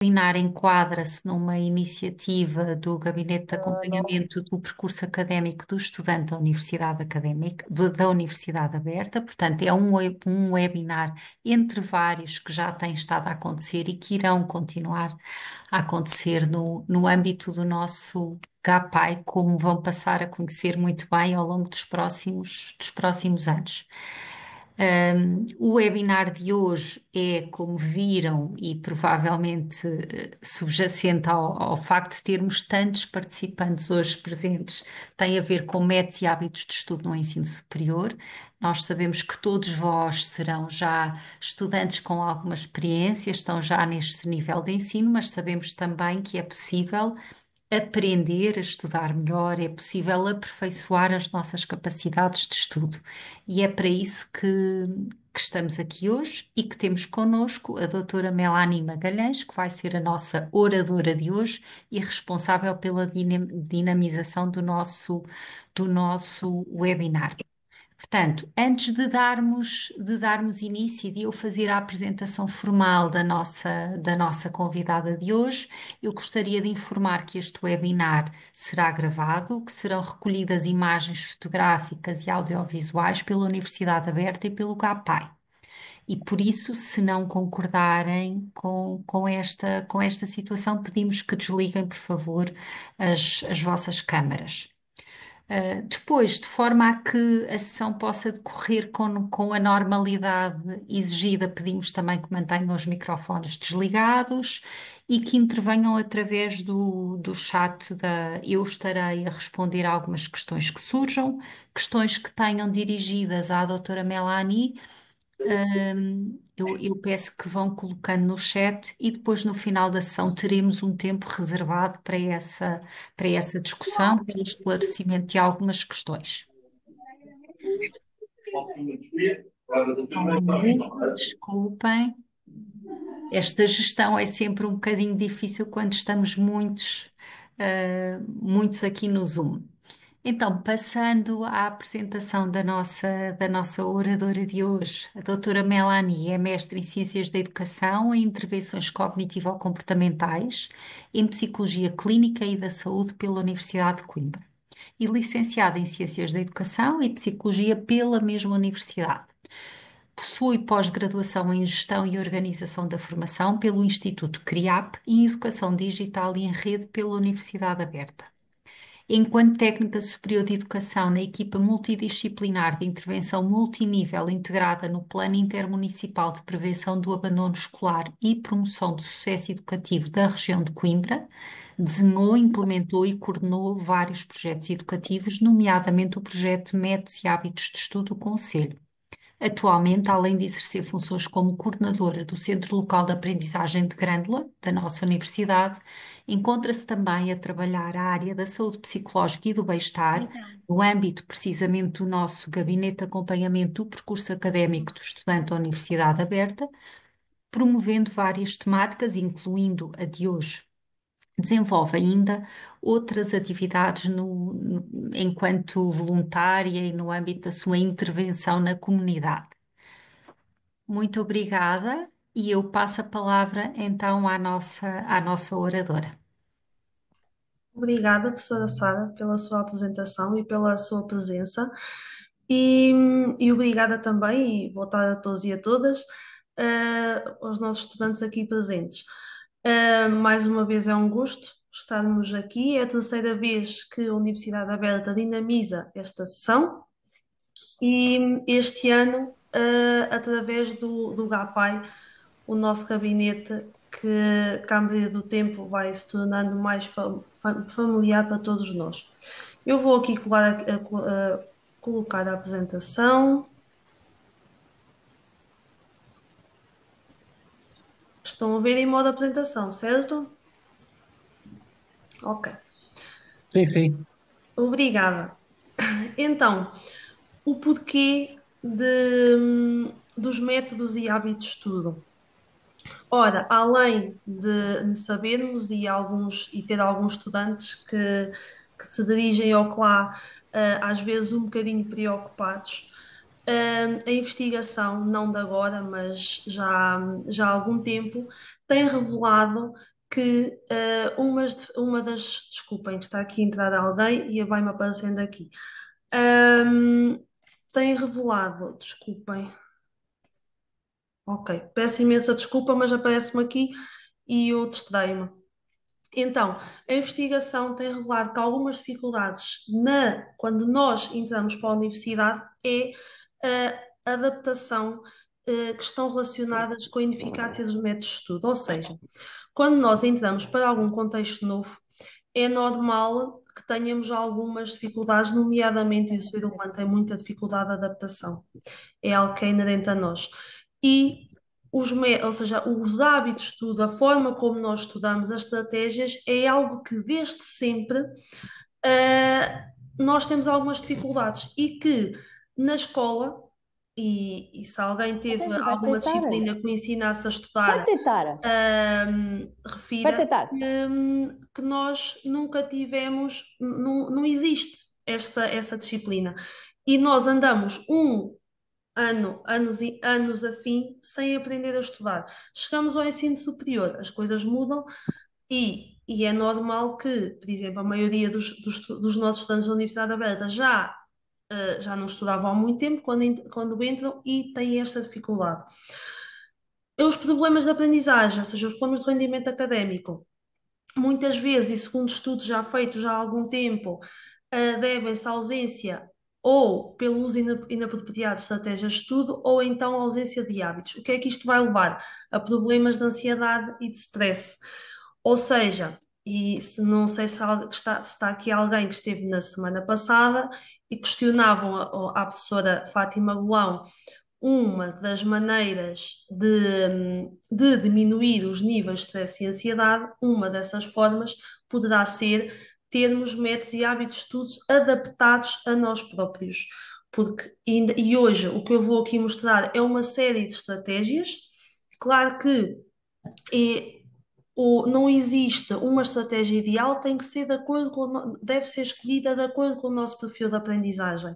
webinar enquadra-se numa iniciativa do Gabinete de Acompanhamento do Percurso Académico do Estudante da Universidade Académica, da Universidade Aberta. Portanto, é um webinar entre vários que já têm estado a acontecer e que irão continuar a acontecer no âmbito do nosso GAPAI, como vão passar a conhecer muito bem ao longo dos próximos anos. O webinar de hoje é, como viram, e provavelmente subjacente ao facto de termos tantos participantes hoje presentes, tem a ver com métodos e hábitos de estudo no ensino superior. Nós sabemos que todos vós serão já estudantes com alguma experiência, estão já neste nível de ensino, mas sabemos também que é possível aprender a estudar melhor, é possível aperfeiçoar as nossas capacidades de estudo. E é para isso que estamos aqui hoje e que temos connosco a doutora Melanie Magalhães, que vai ser a nossa oradora de hoje e responsável pela dinamização do nosso webinar. Portanto, antes de darmos início e de eu fazer a apresentação formal da nossa convidada de hoje, eu gostaria de informar que este webinar será gravado, que serão recolhidas imagens fotográficas e audiovisuais pela Universidade Aberta e pelo GAPAI. E por isso, se não concordarem com esta situação, pedimos que desliguem, por favor, as vossas câmaras. Depois, de forma a que a sessão possa decorrer com a normalidade exigida, pedimos também que mantenham os microfones desligados e que intervenham através do chat Eu estarei a responder a algumas questões que surjam, questões que tenham dirigidas à doutora Melanie. Eu peço que vão colocando no chat e depois no final da sessão teremos um tempo reservado para essa discussão, para o esclarecimento de algumas questões. Só um minuto, desculpem. Esta gestão é sempre um bocadinho difícil quando estamos muitos aqui no Zoom. Então, passando à apresentação da nossa oradora de hoje, a doutora Melanie é mestre em Ciências da Educação, em Intervenções Cognitivo-Comportamentais, em Psicologia Clínica e da Saúde pela Universidade de Coimbra e licenciada em Ciências da Educação e Psicologia pela mesma universidade. Possui pós-graduação em Gestão e Organização da Formação pelo Instituto CRIAP e em Educação Digital e em Rede pela Universidade Aberta. Enquanto técnica superior de educação na equipa multidisciplinar de intervenção multinível integrada no Plano Intermunicipal de Prevenção do Abandono Escolar e Promoção do Sucesso Educativo da região de Coimbra, desenhou, implementou e coordenou vários projetos educativos, nomeadamente o projeto Métodos e Hábitos de Estudo do Conselho. Atualmente, além de exercer funções como coordenadora do Centro Local de Aprendizagem de Grândola, da nossa universidade, encontra-se também a trabalhar a área da saúde psicológica e do bem-estar, no âmbito precisamente do nosso Gabinete de Acompanhamento do Percurso Académico do Estudante da Universidade Aberta, promovendo várias temáticas, incluindo a de hoje. Desenvolve ainda outras atividades enquanto voluntária e no âmbito da sua intervenção na comunidade. Muito obrigada e eu passo a palavra então à nossa oradora. Obrigada, professora Sara, pela sua apresentação e pela sua presença. E, e obrigada também, e boa tarde a todos e a todas, aos nossos estudantes aqui presentes. Mais uma vez é um gosto estarmos aqui. É a terceira vez que a Universidade Aberta dinamiza esta sessão e este ano, através do GAPAI, o nosso gabinete, que à medida do tempo vai se tornando mais familiar para todos nós. Eu vou aqui colocar a apresentação. Estão a ver em modo apresentação, certo? Ok. Sim, sim. Obrigada. Então, o porquê dos métodos e hábitos de estudo. Ora, além de sabermos e ter alguns estudantes que se dirigem ao CLA, às vezes um bocadinho preocupados, a investigação, não de agora, mas já há algum tempo, tem revelado que uma das. Desculpem, está aqui a entrar alguém e vai-me aparecendo aqui. Ahm, Tem revelado, desculpem. Ok, peço imensa desculpa, mas aparece-me aqui e eu distraio-me. Então, a investigação tem revelado que algumas dificuldades quando nós entramos para a universidade é a adaptação, que estão relacionadas com a ineficácia dos métodos de estudo. Ou seja, quando nós entramos para algum contexto novo, é normal que tenhamos algumas dificuldades, nomeadamente o ser humano tem muita dificuldade de adaptação. É algo que é inerente a nós. E ou seja, os hábitos de estudo, a forma como nós estudamos, as estratégias, é algo que desde sempre nós temos algumas dificuldades e que na escola, e se alguém teve Até vai alguma tentar. disciplina que o ensinasse a Vai estudar, tentar. Vai refira tentar. que nós nunca tivemos, não existe essa disciplina. E nós andamos anos e anos a fim sem aprender a estudar. Chegamos ao ensino superior, as coisas mudam e é normal que, por exemplo, a maioria dos nossos estudantes da Universidade Aberta já não estudavam há muito tempo quando entram e têm esta dificuldade. Os problemas de aprendizagem, ou seja, os problemas de rendimento académico, muitas vezes, e segundo estudos já feitos já há algum tempo, devem-se à ausência ou pelo uso inapropriado de estratégias de estudo ou então à ausência de hábitos. O que é que isto vai levar? A problemas de ansiedade e de stress. Ou seja, não sei se está aqui alguém que esteve na semana passada e questionavam à professora Fátima Golão uma das maneiras de diminuir os níveis de stress e ansiedade, uma dessas formas poderá ser termos métodos e hábitos de estudos adaptados a nós próprios. E hoje o que eu vou aqui mostrar é uma série de estratégias. Claro que é, não existe uma estratégia ideal, tem que ser de acordo deve ser escolhida de acordo com o nosso perfil de aprendizagem.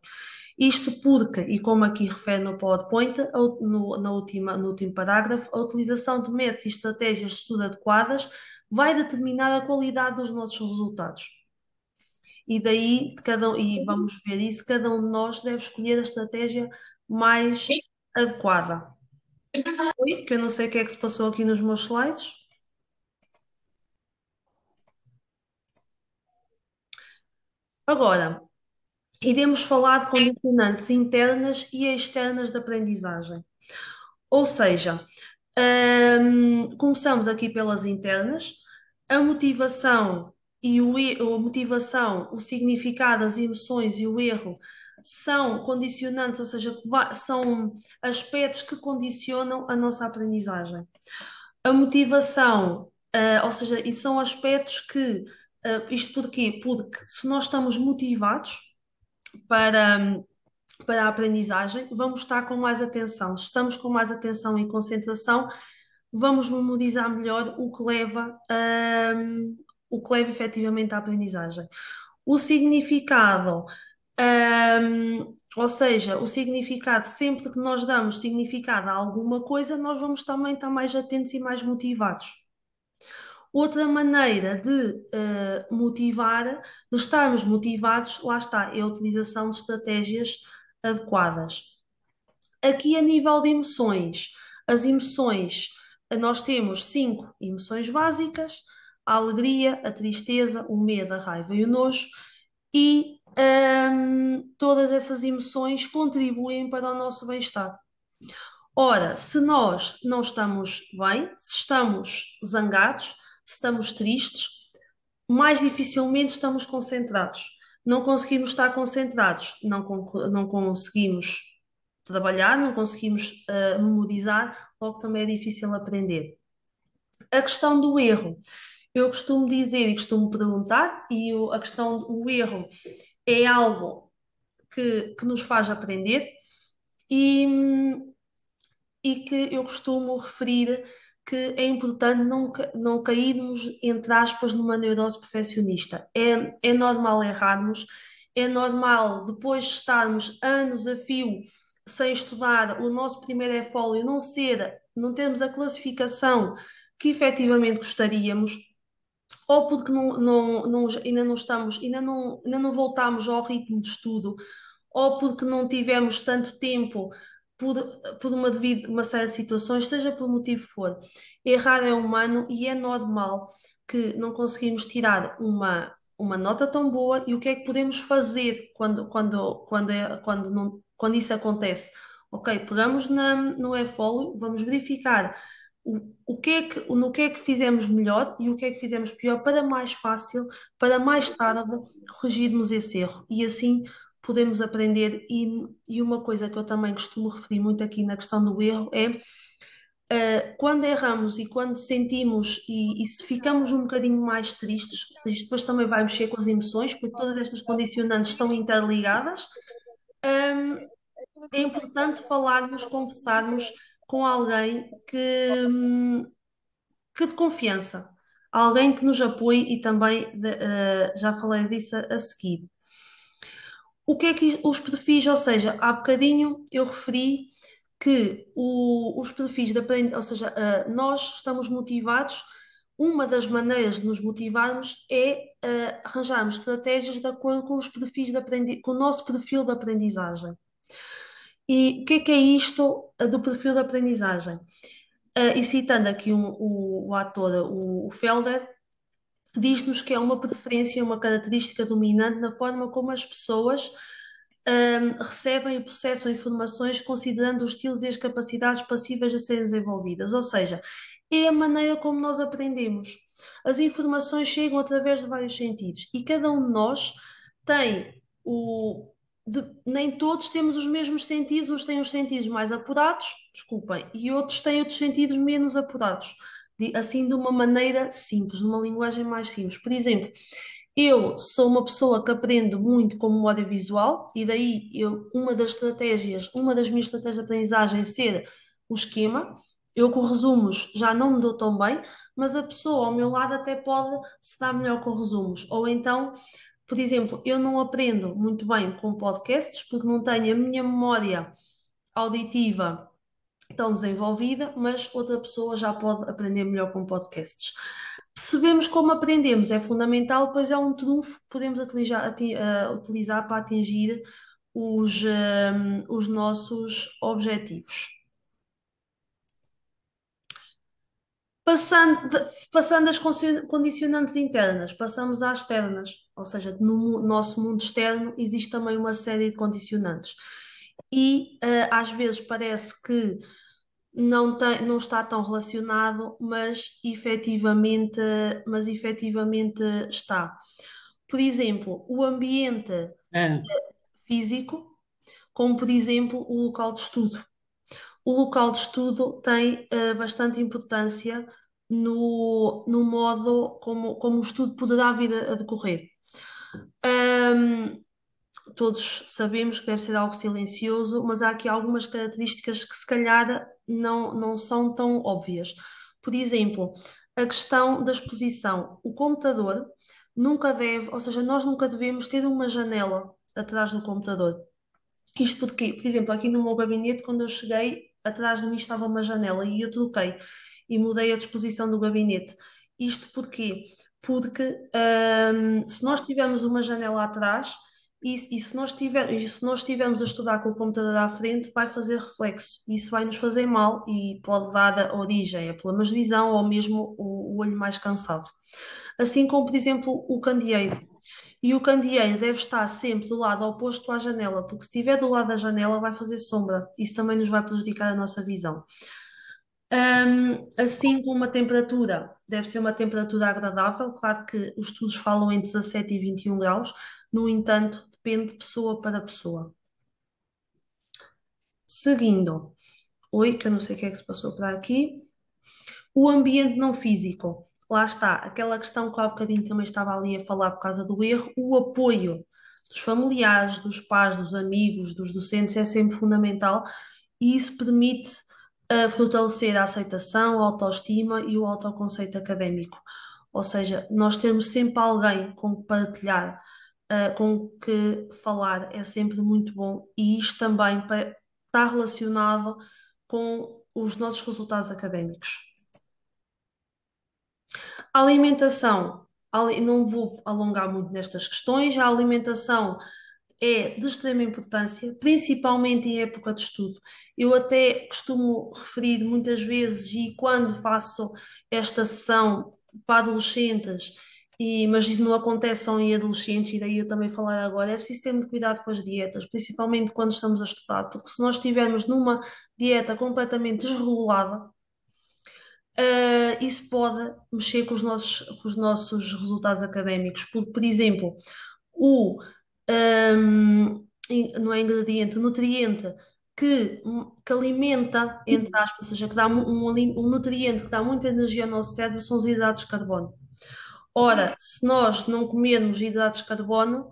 Isto porque, e como aqui refere no PowerPoint, no último parágrafo, a utilização de métodos e estratégias de estudo adequadas vai determinar a qualidade dos nossos resultados. E daí, e vamos ver isso, cada um de nós deve escolher a estratégia mais adequada. Oi, que eu não sei o que é que se passou aqui nos meus slides. Agora, iremos falar de condicionantes internas e externas de aprendizagem. Ou seja, começamos aqui pelas internas, a motivação a motivação, o significado, as emoções e o erro são condicionantes, ou seja, são aspectos que condicionam a nossa aprendizagem. A motivação, ou seja, e são aspectos que, isto porquê? Porque se nós estamos motivados para, para a aprendizagem, vamos estar com mais atenção. Se estamos com mais atenção e concentração, vamos memorizar melhor o que leva efetivamente à aprendizagem. O significado, ou seja, o significado, sempre que nós damos significado a alguma coisa, nós vamos também estar mais atentos e mais motivados. Outra maneira de motivar, de estarmos motivados, lá está, é a utilização de estratégias adequadas. Aqui a nível de emoções, as emoções, nós temos 5 emoções básicas: a alegria, a tristeza, o medo, a raiva e o nojo, e todas essas emoções contribuem para o nosso bem-estar. Ora, se nós não estamos bem, se estamos zangados, se estamos tristes, mais dificilmente estamos concentrados. Não conseguimos estar concentrados, não conseguimos trabalhar, não conseguimos memorizar, logo também é difícil aprender. A questão do erro, eu costumo dizer e costumo perguntar, e a questão do erro é algo que nos faz aprender e, e que eu costumo referir que é importante não cairmos, entre aspas, numa neurose perfeccionista. É normal errarmos, é normal depois de estarmos anos a fio sem estudar, o nosso primeiro e-folio não termos a classificação que efetivamente gostaríamos, ou porque ainda não estamos, ainda não voltamos ao ritmo de estudo, ou porque não tivemos tanto tempo por, devido uma série de situações, seja por motivo que for. Errar é humano e é normal que não conseguimos tirar uma nota tão boa. E o que é que podemos fazer quando isso acontece? Ok, pegamos no e-folio, vamos verificar no que é que fizemos melhor e o que é que fizemos pior para mais fácil, para mais tarde corrigirmos esse erro. E assim podemos aprender. E uma coisa que eu também costumo referir muito aqui na questão do erro é quando erramos e quando sentimos e se ficamos um bocadinho mais tristes, ou seja, isto depois também vai mexer com as emoções, porque todas estas condicionantes estão interligadas. É importante falarmos, conversarmos com alguém que de confiança, alguém que nos apoie e também já falei disso a seguir. O que é que os perfis, ou seja, há bocadinho eu referi que os perfis de aprendizagem, ou seja, nós estamos motivados, uma das maneiras de nos motivarmos é arranjarmos estratégias de acordo com os perfis com o nosso perfil de aprendizagem. E o que é isto do perfil de aprendizagem? E citando aqui o ator, o Felder, diz-nos que é uma preferência, uma característica dominante na forma como as pessoas recebem e processam informações considerando os estilos e as capacidades passíveis a serem desenvolvidas. Ou seja, é a maneira como nós aprendemos. As informações chegam através de vários sentidos e cada um de nós tem nem todos temos os mesmos sentidos, uns têm os sentidos mais apurados, desculpem, e outros têm outros sentidos menos apurados assim de uma maneira simples, numa linguagem mais simples. Por exemplo, eu sou uma pessoa que aprendo muito como um audiovisual e daí uma das minhas estratégias de aprendizagem é ser o esquema. Eu com resumos já não me dou tão bem, mas a pessoa ao meu lado até pode se dar melhor com resumos. Ou então, por exemplo, eu não aprendo muito bem com podcasts porque não tenho a minha memória auditiva tão desenvolvida, mas outra pessoa já pode aprender melhor com podcasts. Percebemos como aprendemos, é fundamental, pois é um trunfo que podemos utilizar para atingir os nossos objetivos. Passando das condicionantes internas, passamos às externas, ou seja, no nosso mundo externo existe também uma série de condicionantes. E às vezes parece que não está tão relacionado, mas efetivamente está. Por exemplo, o ambiente É, físico, como por exemplo o local de estudo. O local de estudo tem bastante importância no modo como o estudo poderá vir a decorrer. Ahm, Todos sabemos que deve ser algo silencioso, mas há aqui algumas características que se calhar não são tão óbvias. Por exemplo, a questão da exposição. O computador nunca deve, ou seja, nós nunca devemos ter uma janela atrás do computador. Isto porque, por exemplo, aqui no meu gabinete, quando eu cheguei, atrás de mim estava uma janela e eu troquei e mudei a disposição do gabinete. Isto porquê? Porque se nós tivermos uma janela atrás e se nós estivermos a estudar com o computador à frente, vai fazer reflexo. Isso vai nos fazer mal e pode dar origem a problemas de visão ou mesmo o olho mais cansado. Assim como, por exemplo, o candeeiro. E o candeeiro deve estar sempre do lado oposto à janela, porque se estiver do lado da janela vai fazer sombra. Isso também nos vai prejudicar a nossa visão. Assim como a temperatura, deve ser uma temperatura agradável. Claro que os estudos falam em 17 e 21 graus, no entanto, depende de pessoa para pessoa. Seguindo, oi, que eu não sei o que é que se passou para aqui. O ambiente não físico, lá está, aquela questão que há bocadinho também estava ali a falar por causa do erro, o apoio dos familiares, dos pais, dos amigos, dos docentes é sempre fundamental e isso permite fortalecer a aceitação, a autoestima e o autoconceito académico. Ou seja, nós temos sempre alguém com que partilhar, com que falar é sempre muito bom e isto também está relacionado com os nossos resultados académicos. A alimentação, não vou alongar muito nestas questões, a alimentação é de extrema importância, principalmente em época de estudo. Eu até costumo referir muitas vezes, e quando faço esta sessão para adolescentes, mas isso não acontece só em adolescentes, e daí eu também falar agora, é preciso ter muito cuidado com as dietas, principalmente quando estamos a estudar, porque se nós estivermos numa dieta completamente desregulada, isso pode mexer com os nossos resultados académicos. Por exemplo, o, não é ingrediente, o nutriente que alimenta, entre aspas, ou seja, que dá um nutriente que dá muita energia ao nosso cérebro são os hidratos de carbono. Ora, se nós não comermos hidratos de carbono,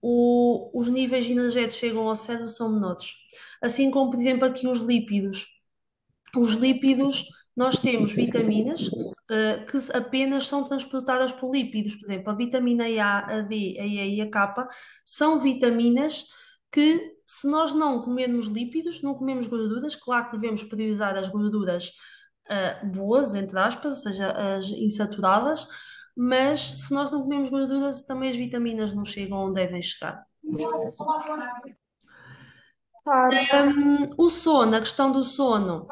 os níveis energéticos que chegam ao cérebro são menores. Assim como, por exemplo, aqui os lípidos. Os lípidos, nós temos vitaminas que apenas são transportadas por lípidos. Por exemplo, a vitamina A, a D, a E e a K são vitaminas que, se nós não comermos lípidos, não comemos gorduras, claro que devemos priorizar as gorduras boas, entre aspas, ou seja, as insaturadas, mas se nós não comemos gorduras, também as vitaminas não chegam onde devem chegar. O sono, a questão do sono.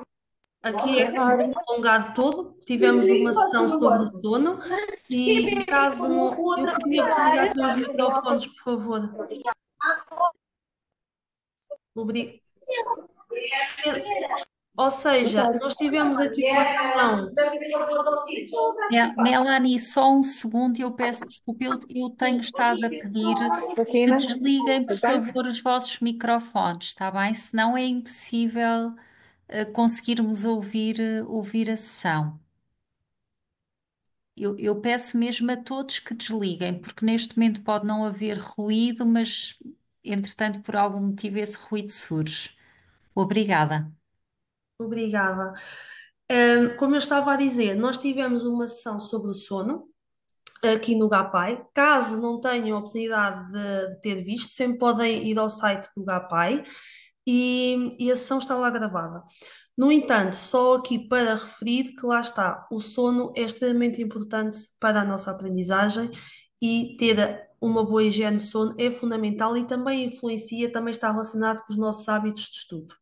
Aqui é alongado todo, tivemos uma sessão sobre sono e caso não, eu queria que desligassem os microfones, por favor. Obrigado. Ou seja, nós tivemos aqui uma sessão. Melanie, só um segundo, eu peço desculpa, eu tenho estado a pedir que desliguem, por favor, os vossos microfones, está bem? Senão é impossível conseguirmos ouvir a sessão. Eu peço mesmo a todos que desliguem, porque neste momento pode não haver ruído, mas entretanto, por algum motivo, esse ruído surge. Obrigada. Obrigada. Como eu estava a dizer, nós tivemos uma sessão sobre o sono aqui no GAPAI. Caso não tenham a oportunidade de ter visto, sempre podem ir ao site do GAPAI e a sessão está lá gravada. No entanto, só aqui para referir que lá está, o sono é extremamente importante para a nossa aprendizagem e ter uma boa higiene de sono é fundamental e também influencia, também está relacionado com os nossos hábitos de estudo.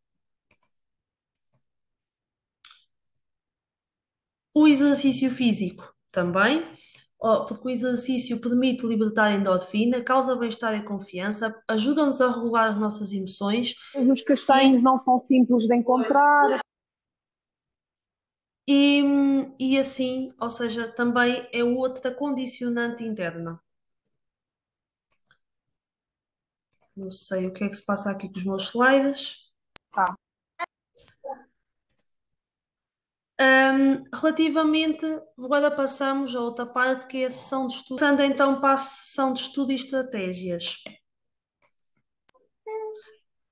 O exercício físico também, porque o exercício permite libertar endorfina, causa bem-estar e confiança, ajuda-nos a regular as nossas emoções. Os castanhos não são simples de encontrar. E assim, ou seja, também é outra condicionante interna. Não sei o que é que se passa aqui com os meus slides. Tá. Relativamente, agora passamos a outra parte que é a sessão de estudo. Passando então para a sessão de estudo e estratégias.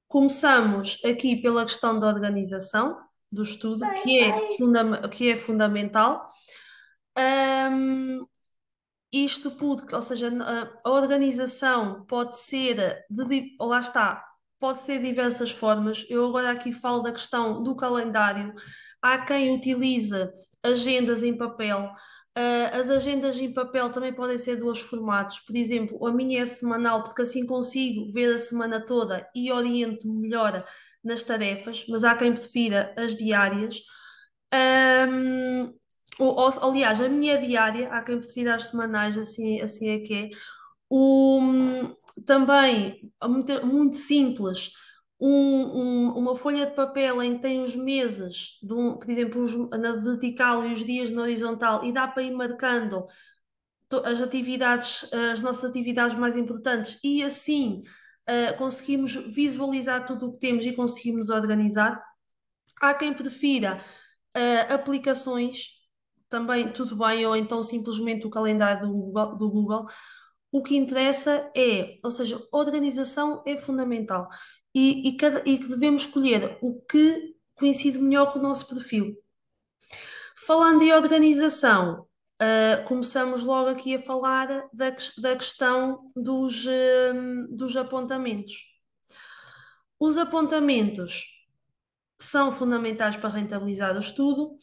Começamos aqui pela questão da organização do estudo, que é fundamental. Isto porque, ou seja, a organização pode ser, lá está, pode ser de diversas formas. Eu agora aqui falo da questão do calendário. Há quem utilize agendas em papel. As agendas em papel também podem ser de dois formatos. Por exemplo, a minha é semanal, porque assim consigo ver a semana toda e oriento-me melhor nas tarefas, mas há quem prefira as diárias. Aliás, a minha diária, há quem prefira as semanais, assim é que é. Também, muito simples, uma folha de papel em que tem os meses, por exemplo, na vertical e os dias na horizontal, e dá para ir marcando as atividades, as nossas atividades mais importantes, e assim conseguimos visualizar tudo o que temos e conseguimos organizar. Há quem prefira aplicações, também tudo bem, ou então simplesmente o calendário do Google. O que interessa é, ou seja, organização é fundamental e que devemos escolher o que coincide melhor com o nosso perfil. Falando em organização, começamos logo aqui a falar da questão dos apontamentos. Os apontamentos são fundamentais para rentabilizar o estudo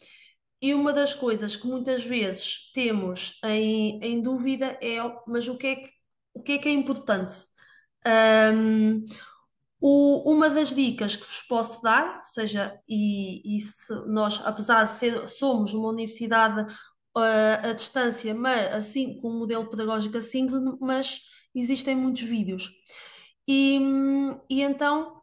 E uma das coisas que muitas vezes temos em dúvida é, mas o que é importante? Ahm, uma das dicas que vos posso dar, ou seja, e se nós, apesar de somos uma universidade à distância, mas assim, com um modelo pedagógico assíncrono, mas existem muitos vídeos. E então,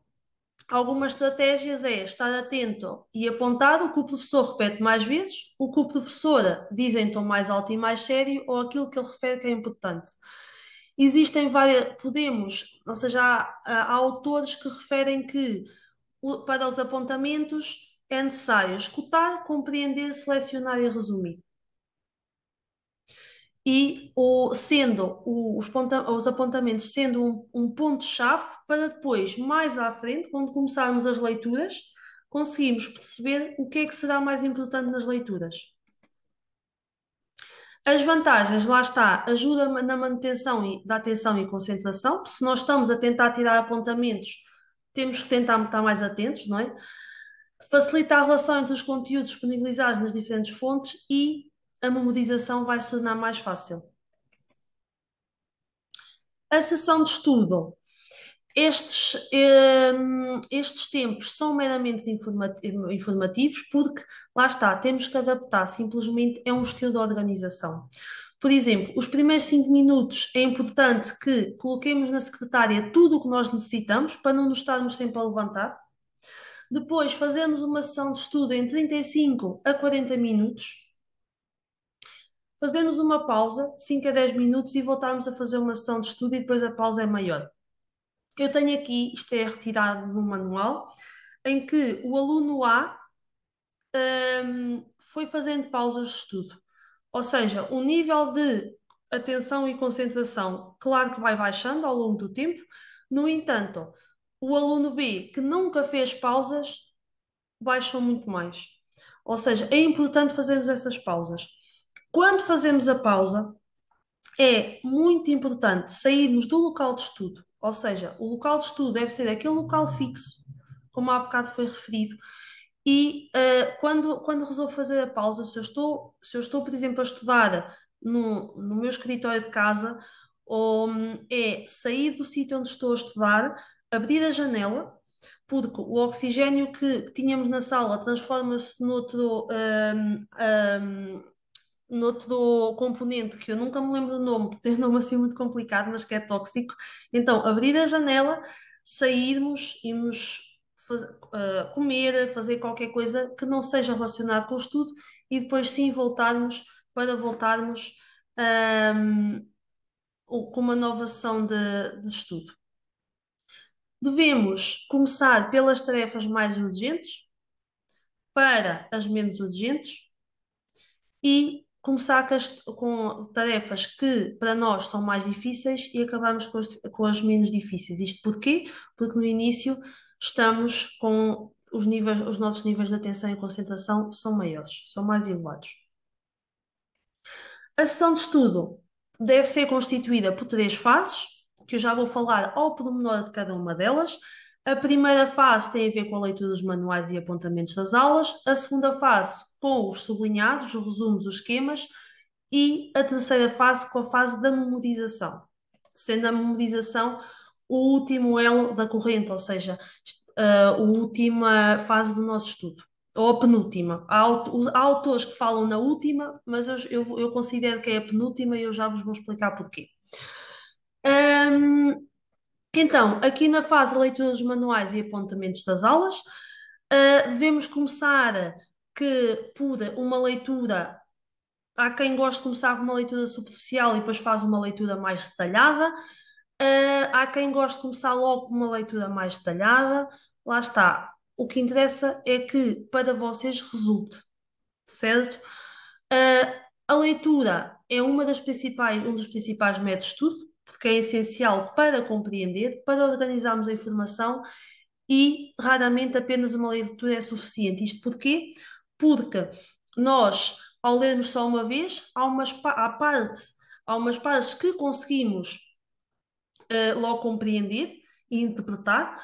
algumas estratégias é estar atento e apontar o que o professor repete mais vezes, o que o professor diz em tom mais alto e mais sério, ou aquilo que ele refere que é importante. Existem várias, ou seja, há autores que referem que para os apontamentos é necessário escutar, compreender, selecionar e resumir. E os apontamentos sendo um ponto-chave para depois, mais à frente, quando começarmos as leituras, conseguimos perceber o que é que será mais importante nas leituras. As vantagens, lá está, ajuda na manutenção da atenção e concentração. Se nós estamos a tentar tirar apontamentos, temos que tentar estar mais atentos, não é? Facilita a relação entre os conteúdos disponibilizados nas diferentes fontes e a memorização vai se tornar mais fácil. A sessão de estudo. Estes tempos são meramente informativos porque, lá está, temos que adaptar, simplesmente é um estilo de organização. Por exemplo, os primeiros 5 minutos é importante que coloquemos na secretária tudo o que nós necessitamos para não nos estarmos sempre a levantar. Depois fazemos uma sessão de estudo em 35 a 40 minutos. Fazemos uma pausa de 5 a 10 minutos e voltarmos a fazer uma sessão de estudo e depois a pausa é maior. Eu tenho aqui, isto é retirado do manual, em que o aluno A foi fazendo pausas de estudo. Ou seja, o nível de atenção e concentração, claro que vai baixando ao longo do tempo. No entanto, o aluno B, que nunca fez pausas, baixou muito mais. Ou seja, é importante fazermos essas pausas. Quando fazemos a pausa, é muito importante sairmos do local de estudo. Ou seja, o local de estudo deve ser aquele local fixo, como há bocado foi referido. E quando resolvo fazer a pausa, se eu estou, por exemplo, a estudar no meu escritório de casa, ou, é sair do sítio onde estou a estudar, abrir a janela, porque o oxigênio que tínhamos na sala transforma-se noutro componente que eu nunca me lembro do nome, porque tem um nome assim muito complicado, mas que é tóxico. Então, abrir a janela, sairmos, irmos comer, fazer qualquer coisa que não seja relacionado com o estudo e depois sim voltarmos ahm, com uma nova sessão de estudo. Devemos começar pelas tarefas mais urgentes para as menos urgentes e começar com tarefas que para nós são mais difíceis e acabarmos com as menos difíceis. Isto porquê? Porque no início estamos com os nossos níveis de atenção e concentração são maiores, são mais elevados. A sessão de estudo deve ser constituída por 3 fases, que eu já vou falar ao pormenor de cada uma delas. A primeira fase tem a ver com a leitura dos manuais e apontamentos das aulas, a segunda fase com os sublinhados, os resumos, os esquemas, e a terceira fase com a fase da memorização, sendo a memorização o último elo da corrente, ou seja, a última fase do nosso estudo, ou a penúltima. Há autores que falam na última, mas eu considero que é a penúltima e eu já vos vou explicar porquê. Então, aqui na fase de leitura dos manuais e apontamentos das aulas, devemos começar por uma leitura. Há quem goste de começar com uma leitura superficial e depois faz uma leitura mais detalhada. Há quem goste de começar logo com uma leitura mais detalhada. Lá está. O que interessa é que para vocês resulte, certo? A leitura é um dos principais métodos de estudo, porque é essencial para compreender, para organizarmos a informação e raramente apenas uma leitura é suficiente. Isto porquê? Porque nós, ao lermos só uma vez, há umas partes que conseguimos logo compreender e interpretar,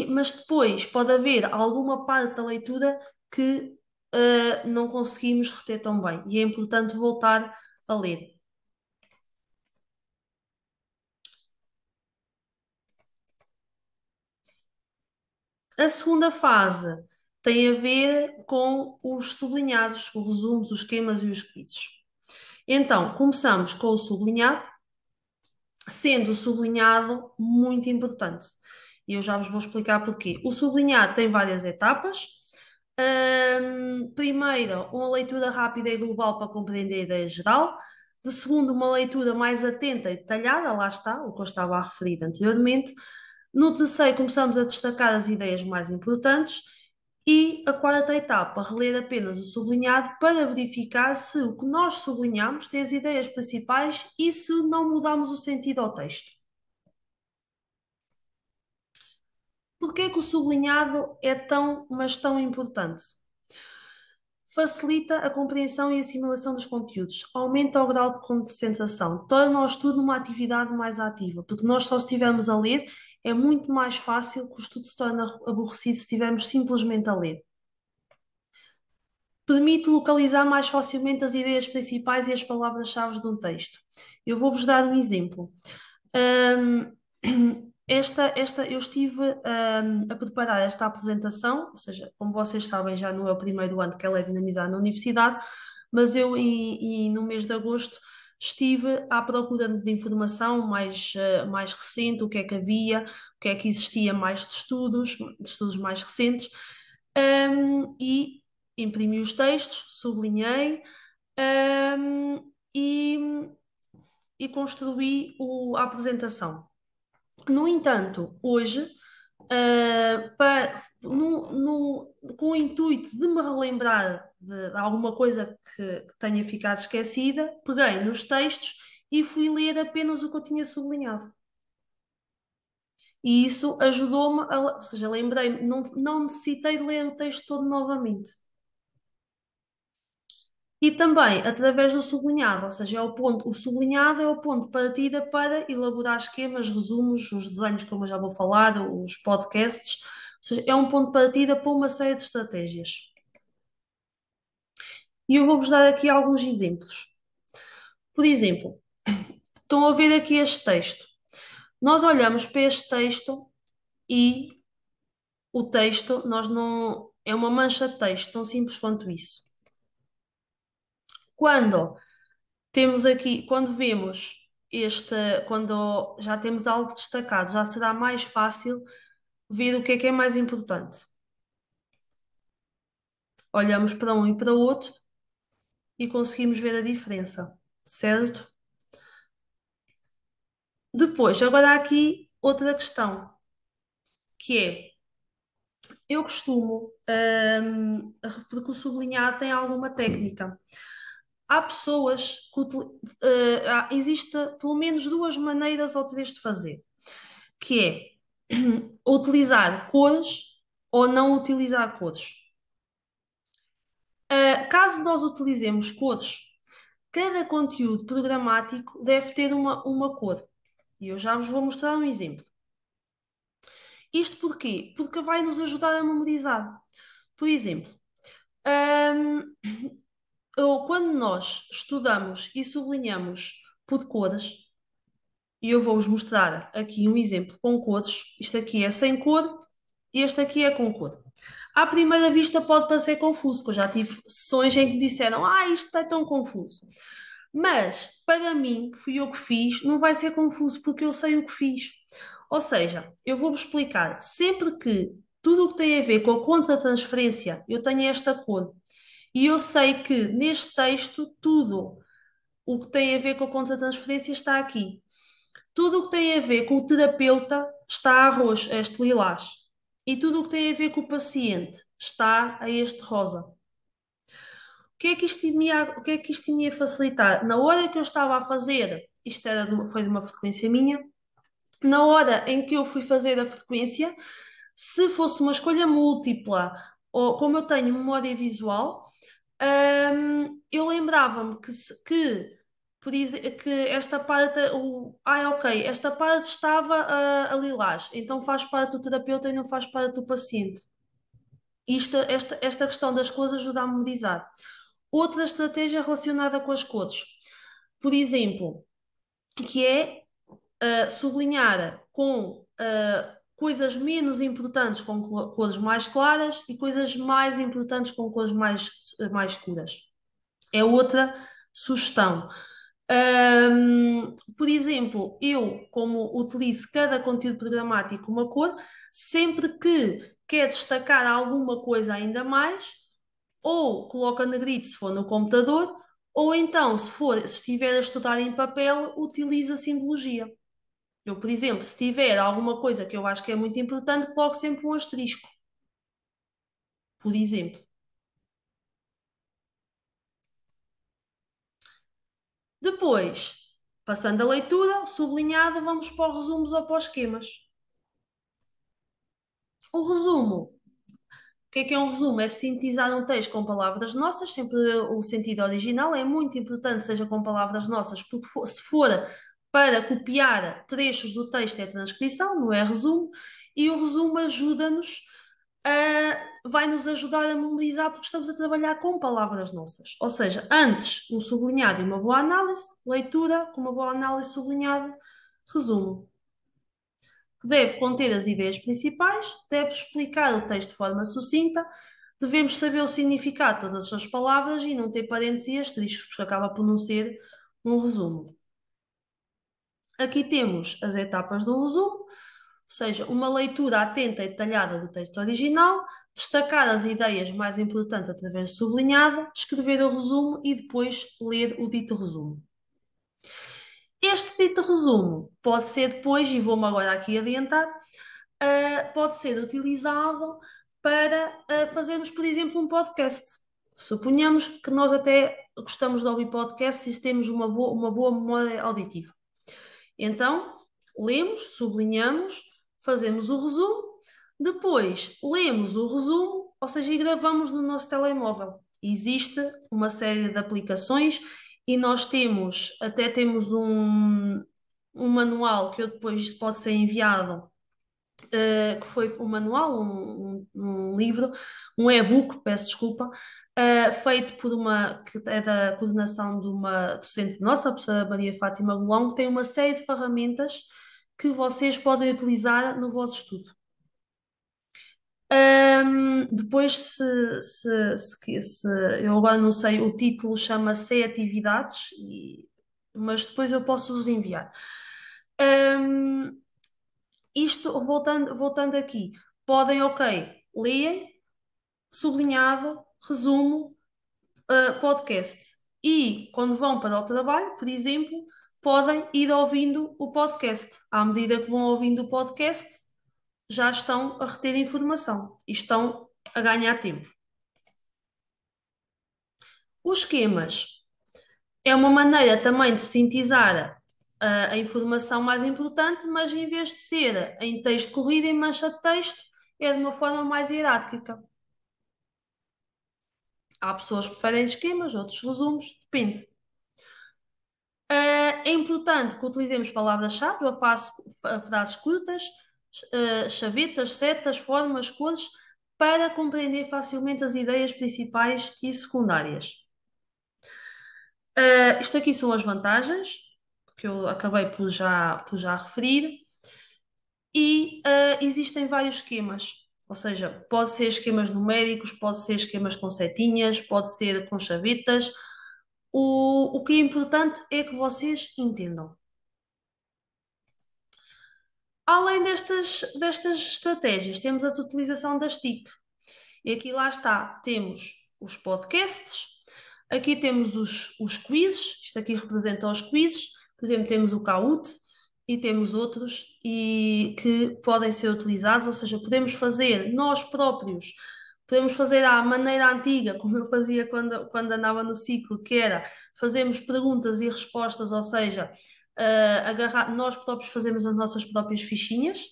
mas depois pode haver alguma parte da leitura que não conseguimos reter tão bem. E é importante voltar a ler. A segunda fase tem a ver com os sublinhados, os resumos, os esquemas e os quizzes. Então, começamos com o sublinhado, sendo o sublinhado muito importante. E eu já vos vou explicar porquê. O sublinhado tem várias etapas. Primeiro, uma leitura rápida e global para compreender a ideia geral. De segundo, uma leitura mais atenta e detalhada, lá está, o que eu estava a referir anteriormente. No terceiro, começamos a destacar as ideias mais importantes. E a quarta etapa, reler apenas o sublinhado para verificar se o que nós sublinhamos tem as ideias principais e se não mudamos o sentido ao texto. Por que é que o sublinhado é tão, mas tão importante? Facilita a compreensão e assimilação dos conteúdos, aumenta o grau de concentração, torna o estudo uma atividade mais ativa, porque nós só estivermos a ler, é muito mais fácil que o estudo se torne aborrecido se estivermos simplesmente a ler. Permite localizar mais facilmente as ideias principais e as palavras-chave de um texto. Eu vou-vos dar um exemplo. Eu estive a preparar esta apresentação, ou seja, como vocês sabem, já não é o primeiro ano que ela é dinamizada na universidade, mas eu, no mês de agosto, estive à procura de informação mais recente, o que é que havia, o que é que existia mais de estudos mais recentes, e imprimi os textos, sublinhei, e construí a apresentação. No entanto, hoje, com o intuito de me relembrar de alguma coisa que tenha ficado esquecida, peguei nos textos e fui ler apenas o que eu tinha sublinhado. E isso ajudou-me, ou seja, lembrei-me, não necessitei de ler o texto todo novamente. E também através do sublinhado, ou seja, o sublinhado é o ponto de partida para elaborar esquemas, resumos, os desenhos, como eu já vou falar, os podcasts, ou seja, é um ponto de partida para uma série de estratégias. E eu vou-vos dar aqui alguns exemplos. Por exemplo, estão a ver aqui este texto. Nós olhamos para este texto e o texto, nós não, é uma mancha de texto, tão simples quanto isso. Quando temos aqui, quando vemos quando já temos algo destacado, já será mais fácil ver o que é mais importante. Olhamos para um e para o outro e conseguimos ver a diferença, certo? Depois, agora há aqui outra questão, que é, eu costumo, porque o sublinhado tem alguma técnica. Há pessoas existe pelo menos duas maneiras ou três de fazer, que é utilizar cores ou não utilizar cores. Caso nós utilizemos cores, cada conteúdo programático deve ter uma cor. E eu já vos vou mostrar um exemplo. Isto porquê? Porque vai nos ajudar a memorizar. Por exemplo, quando nós estudamos e sublinhamos por cores, e eu vou-vos mostrar aqui um exemplo com cores. Isto aqui é sem cor, este aqui é com cor. À primeira vista pode parecer confuso, porque eu já tive sessões em que disseram, isto está tão confuso. Mas, para mim, que fui eu que fiz, não vai ser confuso, porque eu sei o que fiz. Ou seja, eu vou-vos explicar, sempre que tudo o que tem a ver com a contra-transferência, eu tenho esta cor, e eu sei que neste texto, tudo o que tem a ver com a contra-transferência está aqui. Tudo o que tem a ver com o terapeuta está a roxo, a este lilás. E tudo o que tem a ver com o paciente está a este rosa. O que é que isto me ia facilitar? Na hora que eu estava a fazer, foi de uma frequência minha, na hora em que eu fui fazer a frequência, se fosse uma escolha múltipla, ou como eu tenho memória visual, eu lembrava-me que esta parte, ok, esta parte estava a lilás, então faz parte do terapeuta e não faz parte do paciente. esta questão das cores ajuda a memorizar. Outra estratégia relacionada com as cores, por exemplo, que é sublinhar com coisas menos importantes com cores mais claras e coisas mais importantes com cores mais escuras. É outra sugestão. Por exemplo, eu, como utilizo cada conteúdo programático uma cor, sempre que quer destacar alguma coisa ainda mais, ou coloca negrito se for no computador, ou então, se estiver a estudar em papel, utiliza simbologia. Eu, por exemplo, se tiver alguma coisa que eu acho que é muito importante, coloco sempre um asterisco, por exemplo. Depois, passando a leitura, sublinhado, vamos para os resumos ou para os esquemas. O resumo. O que é um resumo? É sintetizar um texto com palavras nossas, sempre o sentido original. É muito importante que seja com palavras nossas, porque se for para copiar trechos do texto é transcrição, não é resumo. E o resumo ajuda-nos, vai nos ajudar a memorizar, porque estamos a trabalhar com palavras nossas. Ou seja, antes um sublinhado e uma boa análise, leitura com uma boa análise sublinhada, resumo. Que deve conter as ideias principais, deve explicar o texto de forma sucinta, devemos saber o significado de todas as suas palavras e não ter parênteses e asteriscos, porque acaba por não ser um resumo. Aqui temos as etapas do resumo, ou seja, uma leitura atenta e detalhada do texto original, destacar as ideias mais importantes através de sublinhada, escrever o resumo e depois ler o dito resumo. Este dito resumo pode ser depois, e vou-me agora aqui adiantar, pode ser utilizado para fazermos, por exemplo, um podcast. Suponhamos que nós até gostamos de ouvir podcasts e temos uma boa memória auditiva. Então, lemos, sublinhamos, fazemos o resumo, depois lemos o resumo, ou seja, e gravamos no nosso telemóvel. Existe uma série de aplicações e nós até temos um manual que depois pode ser enviado, que foi um manual, um livro, um e-book, peço desculpa, feito por que é da coordenação de uma docente nossa, a professora Maria Fátima Golão, que tem uma série de ferramentas que vocês podem utilizar no vosso estudo. Depois, eu agora não sei, o título chama-se Atividades, mas depois eu posso vos enviar. Isto, voltando aqui, podem, leem, sublinhado, resumo, podcast. E quando vão para o trabalho, por exemplo, podem ir ouvindo o podcast. À medida que vão ouvindo o podcast, já estão a reter informação e estão a ganhar tempo. Os esquemas é uma maneira também de sintetizar a informação mais importante, mas em vez de ser em texto corrido, em mancha de texto, é de uma forma mais hierárquica. Há pessoas que preferem esquemas, outros resumos, depende. É importante que utilizemos palavras-chave, eu faço frases curtas, chavetas, setas, formas, cores, para compreender facilmente as ideias principais e secundárias. Isto aqui são as vantagens, que eu acabei por já referir, e existem vários esquemas, ou seja, pode ser esquemas numéricos, pode ser esquemas com setinhas, pode ser com chavetas. O que é importante é que vocês entendam. Além destas estratégias, temos a utilização das TIC. E aqui lá está, temos os podcasts, aqui temos os quizzes, isto aqui representa os quizzes, por exemplo, temos o Kahoot e temos outros que podem ser utilizados, ou seja, podemos fazer nós próprios, podemos fazer à maneira antiga, como eu fazia quando andava no ciclo, que era fazermos perguntas e respostas, ou seja, nós próprios fazemos as nossas próprias fichinhas,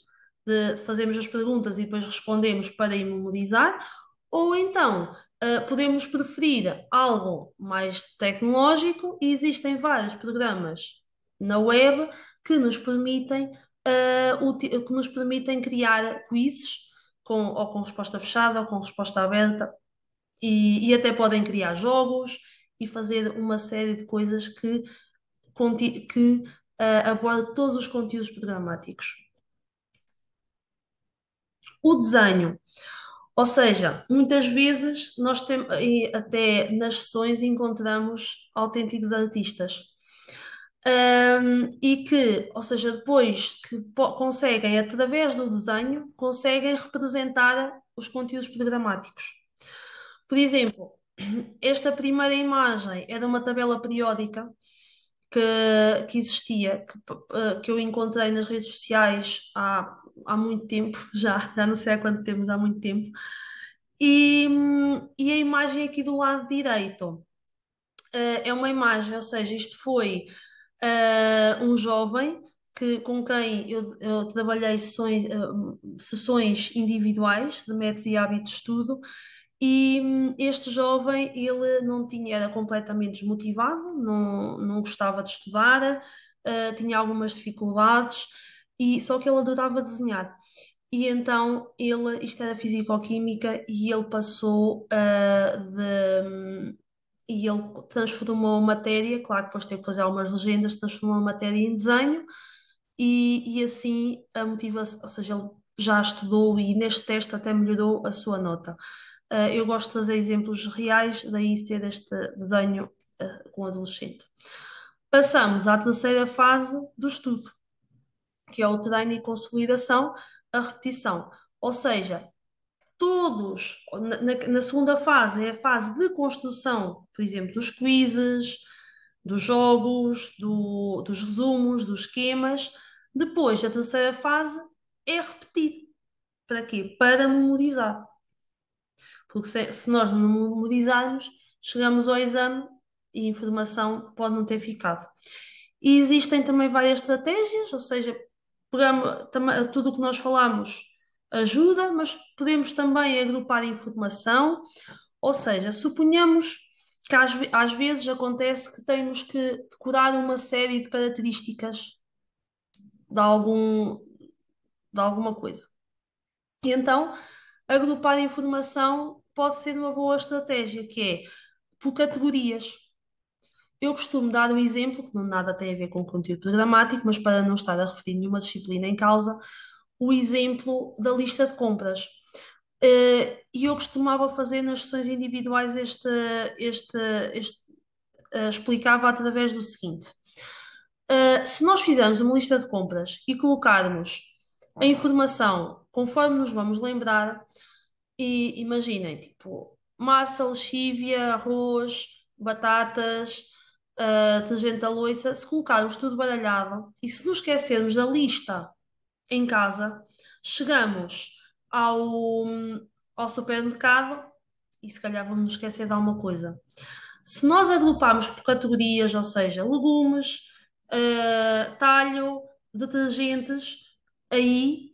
fazemos as perguntas e depois respondemos para ir memorizar, ou então podemos preferir algo mais tecnológico e existem vários programas na web que nos permitem criar quizzes ou com resposta fechada ou com resposta aberta, e até podem criar jogos e fazer uma série de coisas que abordam todos os conteúdos programáticos. O desenho. Ou seja, muitas vezes nós temos, até nas sessões encontramos autênticos artistas. E que, ou seja, depois que conseguem, através do desenho, conseguem representar os conteúdos programáticos. Por exemplo, esta primeira imagem é de uma tabela periódica que existia, que eu encontrei nas redes sociais há muito tempo, já não sei há quanto tempo, mas há muito tempo. E a imagem aqui do lado direito é uma imagem, ou seja, isto foi um jovem com quem eu trabalhei sessões individuais de métodos e hábitos de estudo, e este jovem, ele não tinha, era completamente desmotivado, não gostava de estudar, tinha algumas dificuldades, só que ele adorava desenhar. E então isto era fisicoquímica, e ele passou e ele transformou a matéria, claro que depois teve que fazer algumas legendas, transformou a matéria em desenho, e assim a motivação, ou seja, ele já estudou e neste teste até melhorou a sua nota. Eu gosto de trazer exemplos reais, daí ser este desenho com adolescente. Passamos à terceira fase do estudo, que é o treino e consolidação, a repetição. Ou seja, todos, na segunda fase, é a fase de construção, por exemplo, dos quizzes, dos jogos, dos resumos, dos esquemas. Depois, a terceira fase é repetir. Para quê? Para memorizar. Porque se nós não memorizarmos, chegamos ao exame e a informação pode não ter ficado. E existem também várias estratégias, ou seja, tudo o que nós falamos ajuda, mas podemos também agrupar informação, ou seja, suponhamos que às vezes acontece que temos que decorar uma série de características de alguma coisa. E então, agrupar informação pode ser uma boa estratégia, que é por categorias. Eu costumo dar o exemplo, que não nada tem a ver com conteúdo programático, mas para não estar a referir nenhuma disciplina em causa, o exemplo da lista de compras. E eu costumava fazer nas sessões individuais explicava através do seguinte. Se nós fizermos uma lista de compras e colocarmos a informação conforme nos vamos lembrar, e imaginem, tipo, massa, lexívia, arroz, batatas, detergente da louça, se colocarmos tudo baralhado e se nos esquecermos da lista em casa, chegamos ao, ao supermercado e se calhar vamos nos esquecer de alguma coisa. Se nós agruparmos por categorias, ou seja, legumes, talho, detergentes, aí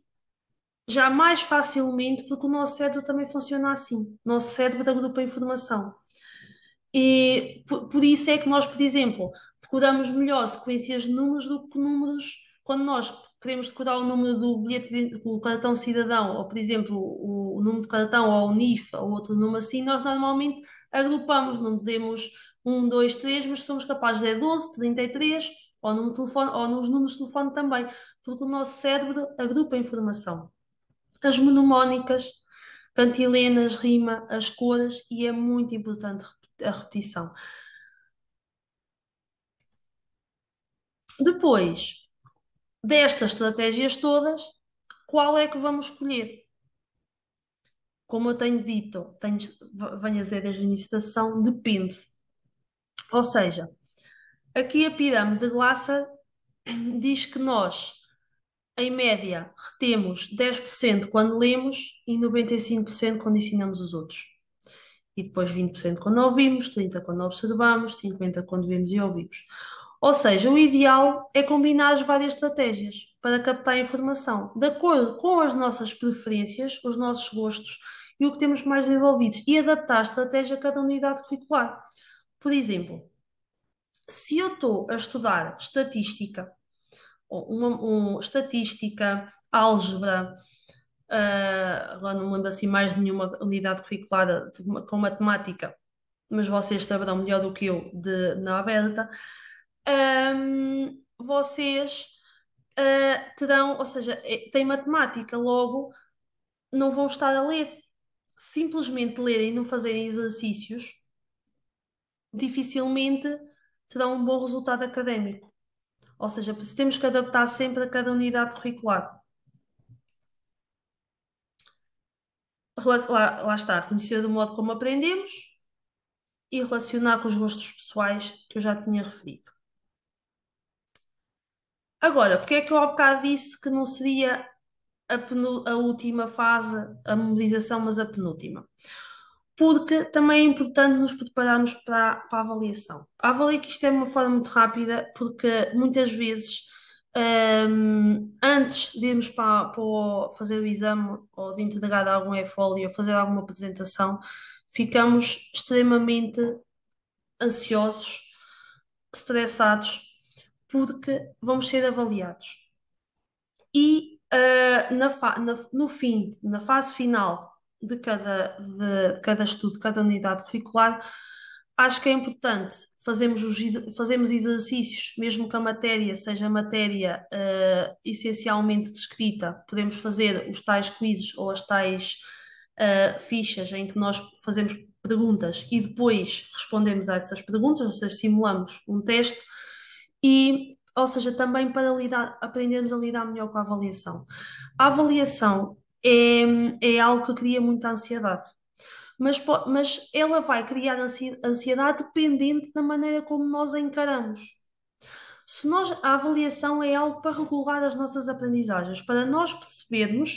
já mais facilmente, porque o nosso cérebro também funciona assim. O nosso cérebro agrupa a informação. E por isso é que nós, por exemplo, decoramos melhor sequências de números do que números quando nós queremos decorar o número do bilhete do cartão cidadão, ou por exemplo, o número de cartão, ou o NIF, ou outro número assim, nós normalmente agrupamos, não dizemos 1, 2, 3, mas somos capazes de dizer 12, 33, ou, no telefone, ou nos números de telefone também, porque o nosso cérebro agrupa a informação. As mnemónicas, cantilenas, rima, as cores, e é muito importante a repetição. Depois destas estratégias todas, qual é que vamos escolher? Como eu tenho dito, venho a dizer desde a início da sessão, depende. Ou seja, aqui a pirâmide de Glasser diz que nós, em média, retemos 10% quando lemos e 95% quando ensinamos os outros. E depois 20% quando ouvimos, 30% quando observamos, 50% quando vemos e ouvimos. Ou seja, o ideal é combinar as várias estratégias para captar a informação, de acordo com as nossas preferências, os nossos gostos e o que temos mais desenvolvidos, e adaptar a estratégia a cada unidade curricular. Por exemplo, se eu estou a estudar estatística, estatística, álgebra, Agora não me lembro assim mais de nenhuma unidade curricular com matemática, mas vocês saberão melhor do que eu na aberta. Vocês terão, ou seja, têm matemática, logo não vão estar a ler. Simplesmente lerem e não fazerem exercícios, dificilmente terão um bom resultado académico. Ou seja, por isso temos que adaptar sempre a cada unidade curricular. Lá está, conhecer o modo como aprendemos e relacionar com os gostos pessoais que eu já tinha referido. Agora, porque é que eu há bocado disse que não seria a última fase, a memorização, mas a penúltima? Porque também é importante nos prepararmos para a avaliação. Avalio que isto é uma forma muito rápida, porque muitas vezes, antes de irmos fazer o exame ou de entregar algum e-folio ou fazer alguma apresentação, ficamos extremamente ansiosos, estressados, porque vamos ser avaliados. E no fim, na fase final de cada estudo, de cada unidade curricular, acho que é importante fazermos exercícios, mesmo que a matéria seja matéria essencialmente descrita, podemos fazer os tais quizzes ou as tais fichas em que nós fazemos perguntas e depois respondemos a essas perguntas, ou seja, simulamos um teste ou seja, também para aprendermos a lidar melhor com a avaliação. A avaliação é algo que cria muita ansiedade, mas ela vai criar ansiedade dependente da maneira como nós a encaramos. A avaliação é algo para regular as nossas aprendizagens, para nós percebermos,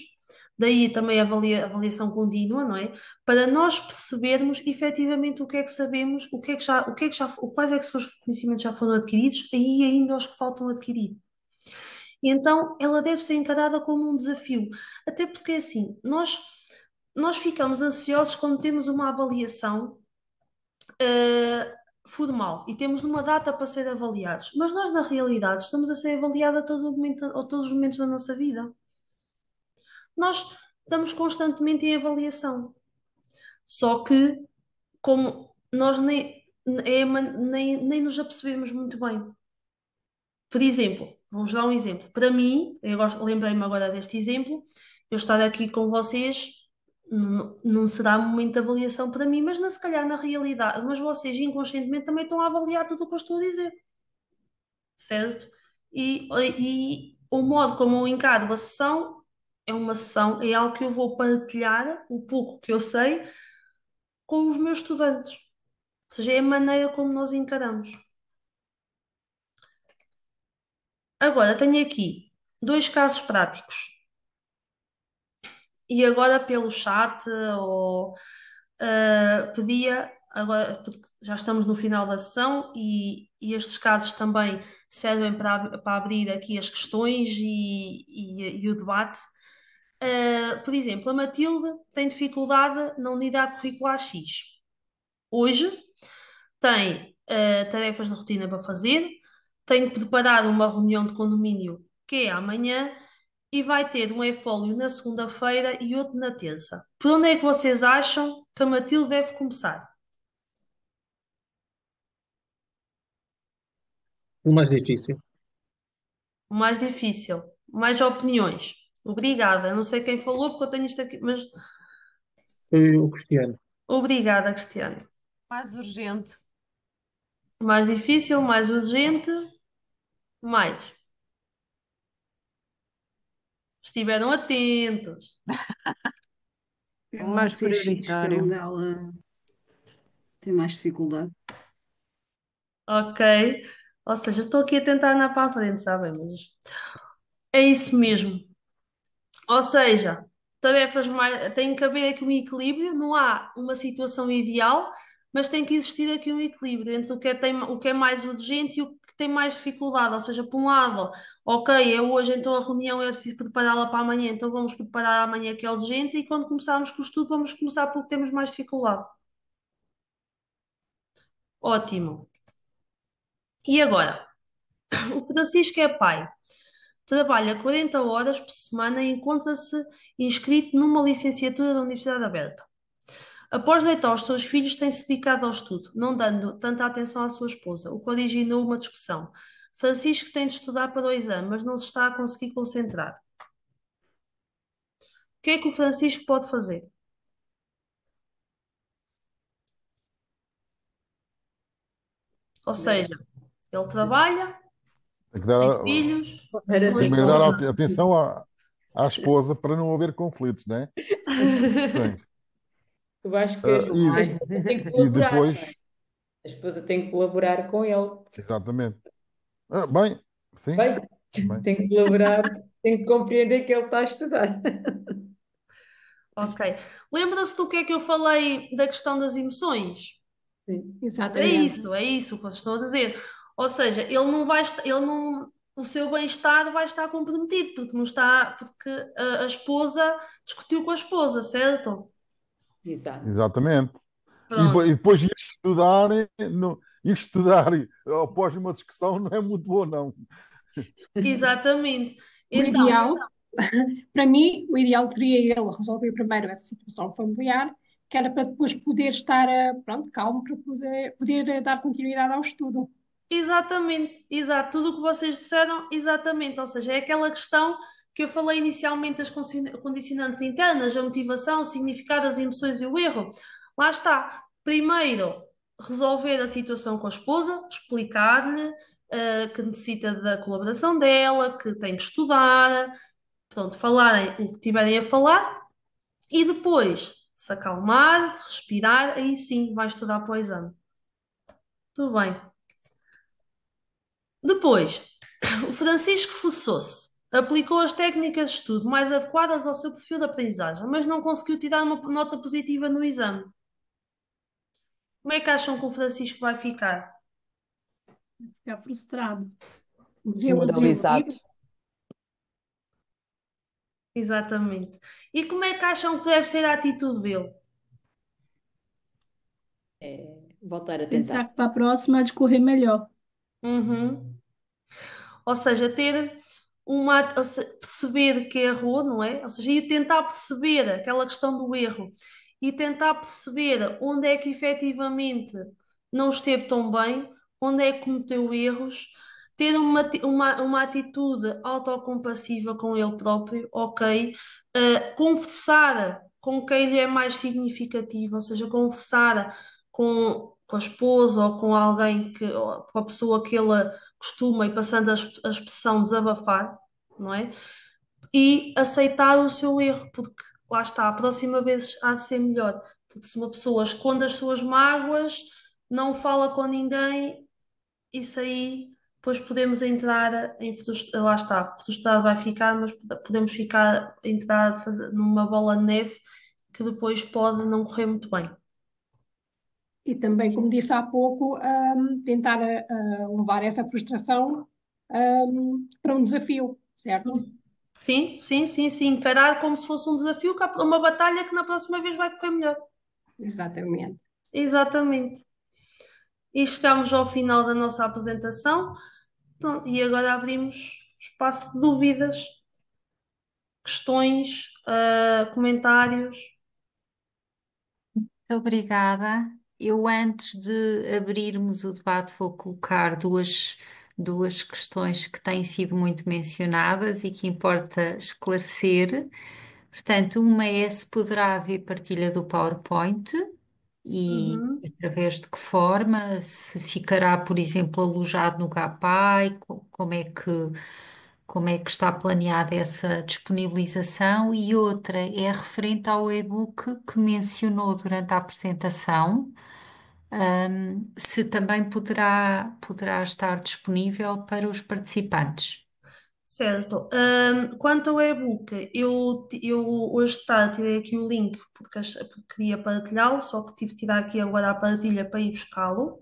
daí também a avaliação contínua, não é? Para nós percebermos efetivamente o que é que sabemos, quais é que são os conhecimentos que já foram adquiridos e ainda os que faltam adquirir. E então ela deve ser encarada como um desafio, até porque assim, nós ficamos ansiosos quando temos uma avaliação formal e temos uma data para ser avaliados, mas nós na realidade estamos a ser avaliados a todos os momentos da nossa vida. Nós estamos constantemente em avaliação, só que como nós nem nos apercebemos muito bem. Por exemplo, vamos dar um exemplo. Para mim, lembrei-me agora deste exemplo, eu estar aqui com vocês não será um momento de avaliação para mim, mas se calhar na realidade, mas vocês inconscientemente também estão a avaliar tudo o que eu estou a dizer, certo? E o modo como eu encaro a sessão é algo que eu vou partilhar o pouco que eu sei com os meus estudantes. Ou seja, é a maneira como nós encaramos. Agora, tenho aqui dois casos práticos. E agora pelo chat ou pedia, agora porque já estamos no final da sessão e estes casos também servem para abrir aqui as questões e o debate. Por exemplo, a Matilde tem dificuldade na unidade curricular X. Hoje tem tarefas de rotina para fazer, tem que preparar uma reunião de condomínio que é amanhã e vai ter um e-folio na segunda-feira e outro na terça. Por onde é que vocês acham que a Matilde deve começar? O mais difícil O mais difícil, mais opiniões. Obrigada. Não sei quem falou porque eu tenho isto aqui, mas foi o Cristiano. obrigada, Cristiano. Mais urgente. Mais difícil, mais urgente, mais. Estiveram atentos. Ela Mais CX, que é prioritário. onde ela tem mais dificuldade. Ok. Ou seja, estou aqui a tentar andar para a frente, sabem? Mas é isso mesmo. Ou seja, tem que haver aqui um equilíbrio, não há uma situação ideal, mas tem que existir aqui um equilíbrio entre o que é mais urgente e o que tem mais dificuldade. Ou seja, por um lado, ok, é hoje, então a reunião é preciso prepará-la para amanhã, então vamos preparar amanhã que é urgente, e quando começarmos com o estudo, vamos começar pelo que temos mais dificuldade. Ótimo. E agora, o Francisco é pai. trabalha 40 horas por semana e encontra-se inscrito numa licenciatura da Universidade Aberta. Após deitar os seus filhos, tem-se dedicado ao estudo, não dando tanta atenção à sua esposa, o que originou uma discussão. Francisco tem de estudar para o exame, mas não se está a conseguir concentrar. O que é que o Francisco pode fazer? Ou seja, ele trabalha, Tem que dar, tem filhos, a Era sua primeiro dar esposa. atenção à esposa para não haver conflitos, né? Sim. Eu acho que Ah, a esposa tem que e colaborar, não é? depois, A esposa tem que colaborar com ele. exatamente. Bem, sim, Bem, bem. tem que colaborar, tem que compreender que ele está a estudar. Ok. Lembra-se do que é que eu falei da questão das emoções? Sim. Exatamente. É isso que vocês estão a dizer. Ou seja, ele não vai, ele não, o seu bem-estar vai estar comprometido, porque não está, porque a esposa discutiu com a esposa, certo? Exato. Exatamente. Pronto, E depois ir estudar após uma discussão não é muito bom, não. exatamente. O Então, ideal, para mim, o ideal seria ele resolver primeiro essa situação familiar, que era para depois poder estar, pronto, calmo, para poder dar continuidade ao estudo. exatamente, exato, tudo o que vocês disseram, exatamente. Ou seja, é aquela questão que eu falei inicialmente das condicionantes internas, a motivação, o significado, as emoções e o erro. Lá está. Primeiro, resolver a situação com a esposa, explicar-lhe que necessita da colaboração dela, que tem que estudar, pronto, falarem o que tiverem a falar e depois se acalmar, respirar, aí sim vai estudar para o exame. Tudo bem. Depois, o Francisco esforçou-se, aplicou as técnicas de estudo mais adequadas ao seu perfil de aprendizagem, mas não conseguiu tirar uma nota positiva no exame. Como é que acham que o Francisco vai ficar? Ficar frustrado, Desmoralizado. desiludido. Exatamente. E como é que acham que deve ser a atitude dele? Voltar a Pensar tentar. que para a próxima discorrer melhor. Uhum. Ou seja, ter perceber que errou, não é? Ou seja, e tentar perceber aquela questão do erro e tentar perceber onde é que efetivamente não esteve tão bem, onde é que cometeu erros, ter uma atitude autocompassiva com ele próprio, ok? Conversar com quem lhe é mais significativo, ou seja, conversar com a esposa ou com alguém ou com a pessoa que ele costuma, e passando a expressão desabafar, não é? E aceitar o seu erro, porque lá está, a próxima vez há de ser melhor. Porque se uma pessoa esconde as suas mágoas, não fala com ninguém, isso aí, depois podemos entrar em frustração, lá está, frustrado vai ficar, mas podemos entrar numa bola de neve que depois pode não correr muito bem. E também, como disse há pouco, tentar levar essa frustração, para um desafio, certo? Sim, sim, sim, sim. Encarar como se fosse um desafio, uma batalha que na próxima vez vai correr melhor. Exatamente. Exatamente. E chegamos ao final da nossa apresentação. Pronto, e agora abrimos espaço de dúvidas, questões, comentários. Muito obrigada. Eu, antes de abrirmos o debate, vou colocar duas questões que têm sido muito mencionadas e que importa esclarecer. Portanto, uma é se poderá haver partilha do PowerPoint e Uhum. através de que forma, se ficará, por exemplo, alojado no Gapai, como é que está planeada essa disponibilização? E outra é referente ao e-book que mencionou durante a apresentação, se também poderá estar disponível para os participantes. Certo. Quanto ao e-book, eu hoje de tarde tirei aqui o link porque queria partilhá-lo, só que tive que tirar aqui agora a partilha para ir buscá-lo.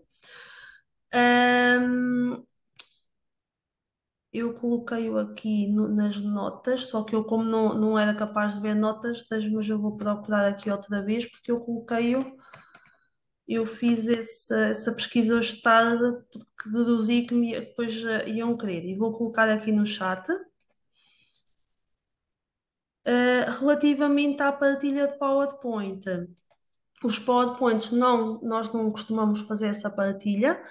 Ahm, eu coloquei-o aqui nas notas, só que eu, como não era capaz de ver notas, mas eu vou procurar aqui outra vez, porque eu fiz essa pesquisa hoje de tarde, porque deduzi que depois iam querer. E vou colocar aqui no chat. Relativamente à partilha de PowerPoint, os PowerPoints nós não costumamos fazer essa partilha.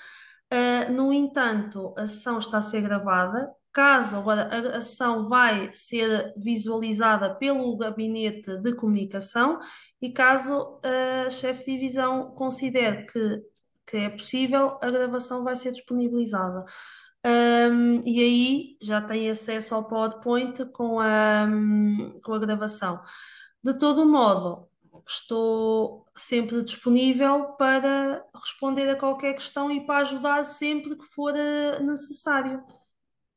No entanto, a sessão está a ser gravada. Caso agora a sessão vai ser visualizada pelo gabinete de comunicação e caso a chefe de divisão considere que é possível, a gravação vai ser disponibilizada. E aí já tem acesso ao PowerPoint com a gravação. De todo modo, estou sempre disponível para responder a qualquer questão e para ajudar sempre que for necessário.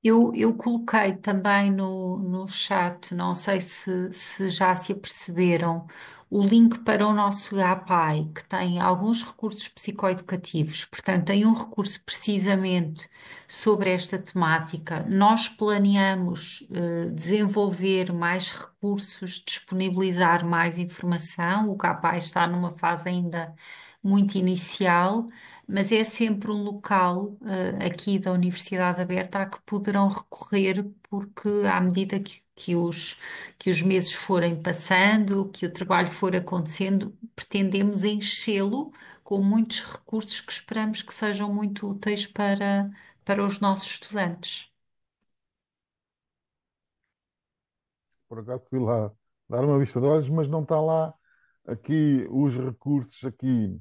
Eu coloquei também no chat, não sei se já se aperceberam, o link para o nosso APAI, que tem alguns recursos psicoeducativos. Portanto, tem um recurso precisamente sobre esta temática. Nós planeamos desenvolver mais recursos, disponibilizar mais informação. O APAI está numa fase ainda muito inicial, mas é sempre um local aqui da Universidade Aberta a que poderão recorrer, porque à medida que os meses forem passando, que o trabalho for acontecendo, pretendemos enchê-lo com muitos recursos que esperamos que sejam muito úteis para os nossos estudantes. Por acaso fui lá dar uma vista de olhos, mas não está lá aqui os recursos aqui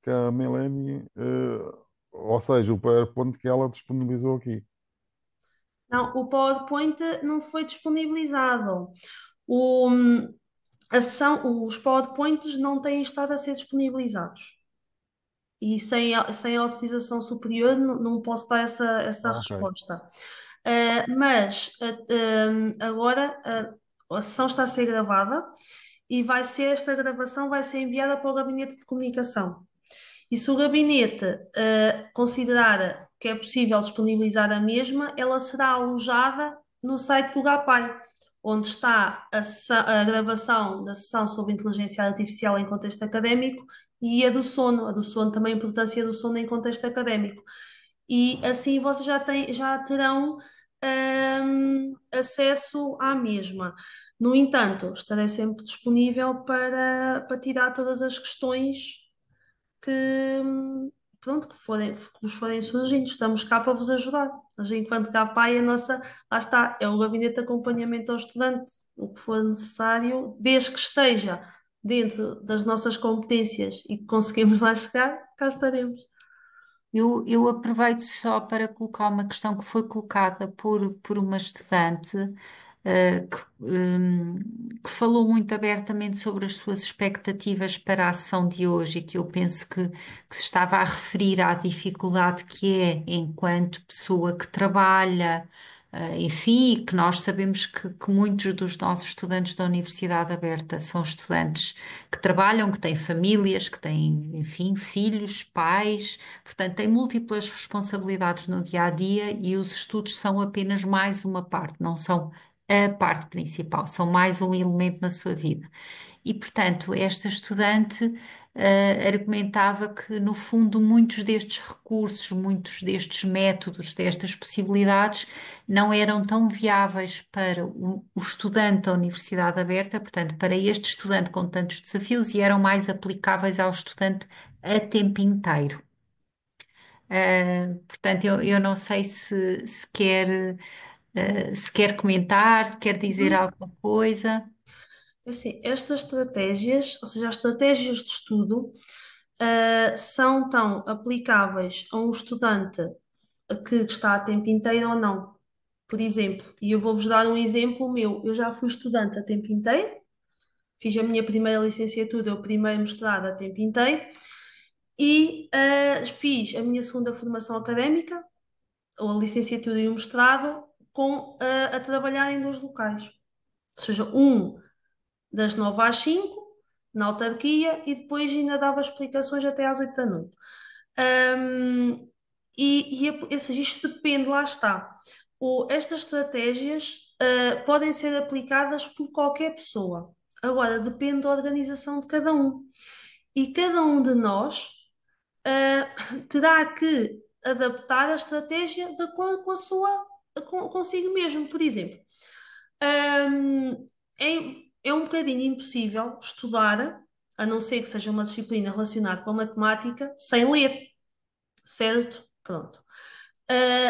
que a Melanie, ou seja, o PowerPoint que ela disponibilizou aqui. Não, o PowerPoint não foi disponibilizado. O, os PowerPoints não têm estado a ser disponibilizados. E sem autorização superior não posso dar essa Ah, ok. resposta. Mas agora a sessão está a ser gravada e esta gravação vai ser enviada para o gabinete de comunicação. E se o gabinete considerar que é possível disponibilizar a mesma, ela será alojada no site do GAPAI, onde está a gravação da sessão sobre inteligência artificial em contexto académico e a do sono também, a importância do sono em contexto académico. E assim vocês já terão acesso à mesma. No entanto, estarei sempre disponível para tirar todas as questões que, pronto, que vos forem surgindo. Estamos cá para vos ajudar. Nós, enquanto CAPAI, lá está, é o gabinete de acompanhamento ao estudante, o que for necessário, desde que esteja dentro das nossas competências e que conseguimos lá chegar, cá estaremos. Eu aproveito só para colocar uma questão que foi colocada por uma estudante, que falou muito abertamente sobre as suas expectativas para a sessão de hoje e que eu penso que se estava a referir à dificuldade que é enquanto pessoa que trabalha. Enfim, e que nós sabemos que muitos dos nossos estudantes da Universidade Aberta são estudantes que trabalham, que têm famílias, que têm, enfim, filhos, pais, portanto, têm múltiplas responsabilidades no dia a dia e os estudos são apenas mais uma parte, não são a parte principal, são mais um elemento na sua vida. E, portanto, esta estudante argumentava que, no fundo, muitos destes recursos, muitos destes métodos, destas possibilidades, não eram tão viáveis para o estudante da Universidade Aberta, portanto, para este estudante com tantos desafios, e eram mais aplicáveis ao estudante a tempo inteiro. Portanto, eu não sei se quer comentar, se quer dizer alguma coisa. Assim, estas estratégias, ou seja, as estratégias de estudo, são tão aplicáveis a um estudante que está a tempo inteiro ou não. Por exemplo, e eu vou-vos dar um exemplo meu. Eu já fui estudante a tempo inteiro, fiz a minha primeira licenciatura, o primeiro mestrado a tempo inteiro, e fiz a minha segunda formação académica, ou a licenciatura e o mestrado, a trabalhar em dois locais. Ou seja, um das 9 às 5, na autarquia, e depois ainda dava explicações até às 8 da noite. Ou seja, isto depende, lá está. Estas estratégias podem ser aplicadas por qualquer pessoa. Agora, depende da organização de cada um. E cada um de nós terá que adaptar a estratégia de acordo com consigo mesmo. Por exemplo, é um bocadinho impossível estudar, a não ser que seja uma disciplina relacionada com a matemática, sem ler, certo? Pronto.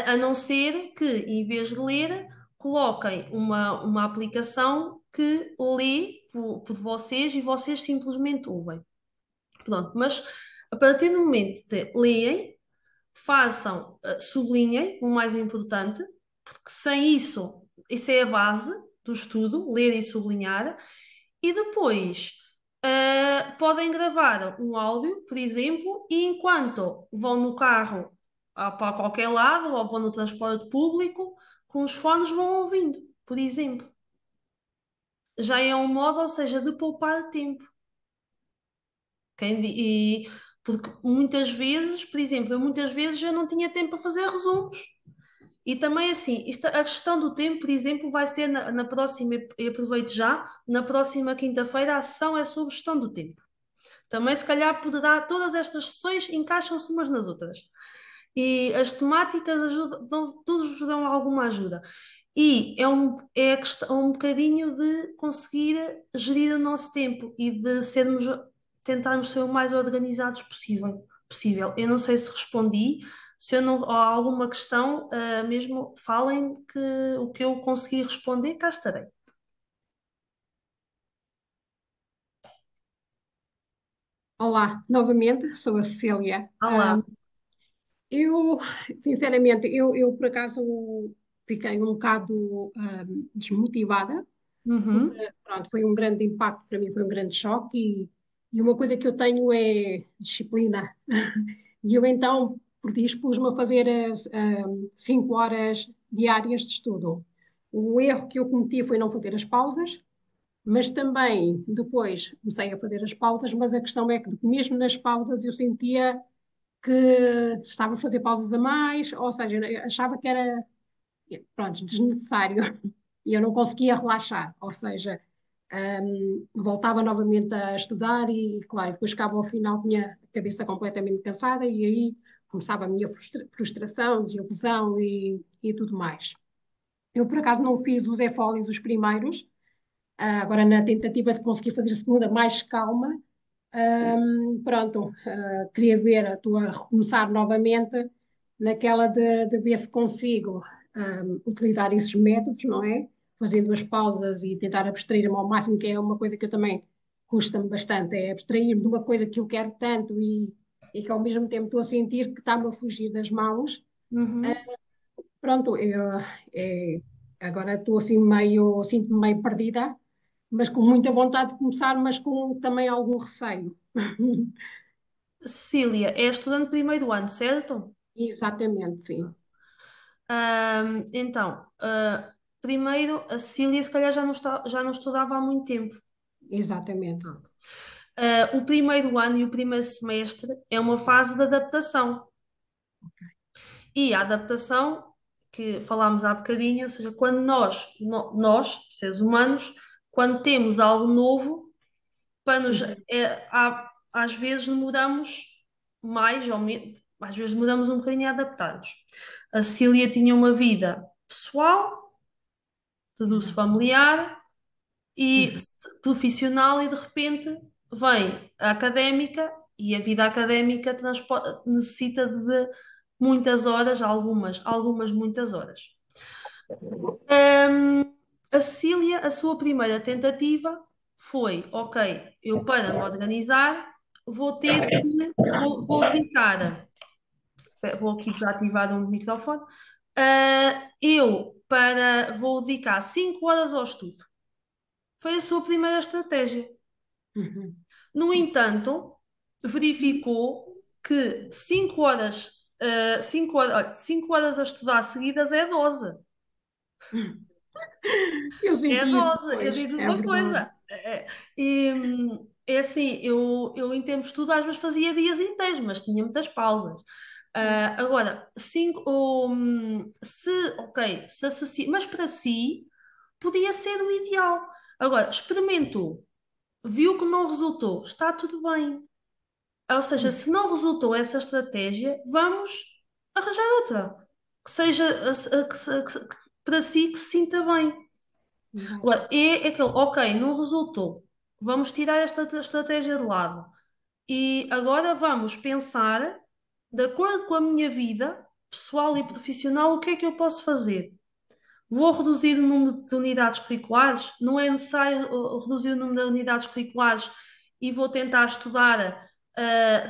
A não ser que, em vez de ler, coloquem uma aplicação que lê por vocês e vocês simplesmente ouvem. Pronto, mas a partir do momento de leem, façam, sublinhem o mais importante, porque sem isso, isso é a base do estudo, ler e sublinhar, e depois podem gravar um áudio, por exemplo, e enquanto vão no carro para qualquer lado ou vão no transporte público, com os fones vão ouvindo, por exemplo. Já é um modo, ou seja, de poupar tempo. Porque muitas vezes, por exemplo, muitas vezes eu não tinha tempo para fazer resumos. E também assim, a gestão do tempo, por exemplo, vai ser na próxima, e aproveito já, na próxima quinta-feira a sessão é sobre gestão do tempo. Também se calhar poderá, todas estas sessões encaixam-se umas nas outras. E as temáticas ajudam, todos vos dão alguma ajuda. E é um bocadinho de conseguir gerir o nosso tempo e de tentarmos ser o mais organizados possível. Eu não sei se respondi, se eu não, há alguma questão, mesmo falem que o que eu consegui responder, cá estarei. Olá, novamente, sou a Cecília. Olá. Eu, sinceramente, eu por acaso fiquei um bocado desmotivada. Uhum. Pronto, foi um grande impacto para mim, foi um grande choque e uma coisa que eu tenho é disciplina. E eu então, por dispus-me a fazer as 5 horas diárias de estudo. O erro que eu cometi foi não fazer as pausas, mas também depois comecei a fazer as pausas, mas a questão é que mesmo nas pausas eu sentia que estava a fazer pausas a mais, ou seja, eu achava que era, pronto, desnecessário e eu não conseguia relaxar, ou seja, voltava novamente a estudar e, claro, depois chegava ao final, tinha a cabeça completamente cansada e aí começava a minha frustração, desilusão e tudo mais. Eu, por acaso, não fiz os e-fólios os primeiros, agora na tentativa de conseguir fazer a segunda mais calma, pronto, queria ver, estou a recomeçar novamente naquela de ver se consigo utilizar esses métodos, não é? Fazendo as pausas e tentar abstrair-me ao máximo, que é uma coisa que eu também custa-me bastante, é abstrair-me de uma coisa que eu quero tanto e que ao mesmo tempo estou a sentir que está-me a fugir das mãos. Uhum. Pronto, agora estou assim meio, sinto-me meio perdida, mas com muita vontade de começar, mas com também algum receio. Cecília, é estudante de primeiro ano, certo? Exatamente, sim. Então, primeiro, a Cecília se calhar já não estudava há muito tempo. Exatamente. O primeiro ano e o primeiro semestre é uma fase de adaptação. E a adaptação, que falámos há bocadinho, ou seja, quando nós, seres humanos, quando temos algo novo, às vezes demoramos mais ou menos, às vezes demoramos um bocadinho a adaptar-nos. A Cecília tinha uma vida pessoal, tudo-se familiar e profissional, e de repente vem a académica, e a vida académica necessita de muitas horas, algumas muitas horas. A Cecília, a sua primeira tentativa foi, ok, eu para me organizar vou dedicar, vou aqui desativar um microfone, vou dedicar 5 horas ao estudo. Foi a sua primeira estratégia. Uhum. No entanto, verificou que 5 horas a estudar seguidas é dose. Eu É senti isso dose. Eu depois, digo é uma verdade. coisa. É assim, eu em termos de estudo às vezes fazia dias inteiros, mas tinha muitas pausas. Agora, mas para si podia ser o ideal. Agora, experimentou, viu que não resultou, está tudo bem. Ou seja, se não resultou essa estratégia, vamos arranjar outra que seja para si que se sinta bem. Exato. Agora, é aquele, ok, não resultou. Vamos tirar esta estratégia de lado. E agora vamos pensar, de acordo com a minha vida pessoal e profissional, o que é que eu posso fazer? Vou reduzir o número de unidades curriculares? Não é necessário reduzir o número de unidades curriculares e vou tentar estudar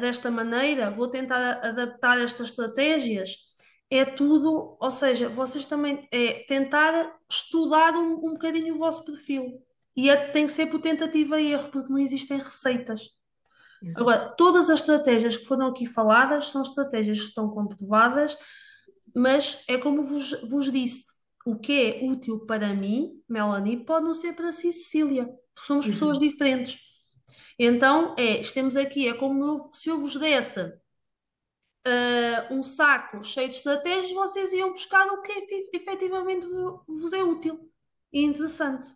desta maneira? Vou tentar adaptar estas estratégias? É tudo, ou seja, vocês também é tentar estudar um bocadinho o vosso perfil. E tem que ser por tentativa e erro, porque não existem receitas. Exato. Agora, todas as estratégias que foram aqui faladas são estratégias que estão comprovadas, mas é como vos disse, o que é útil para mim, Melanie, pode não ser para si, Cecília, porque somos pessoas diferentes. Então, estamos aqui, é como se eu vos desse um saco cheio de estratégias, vocês iam buscar o que efetivamente vos é útil e interessante.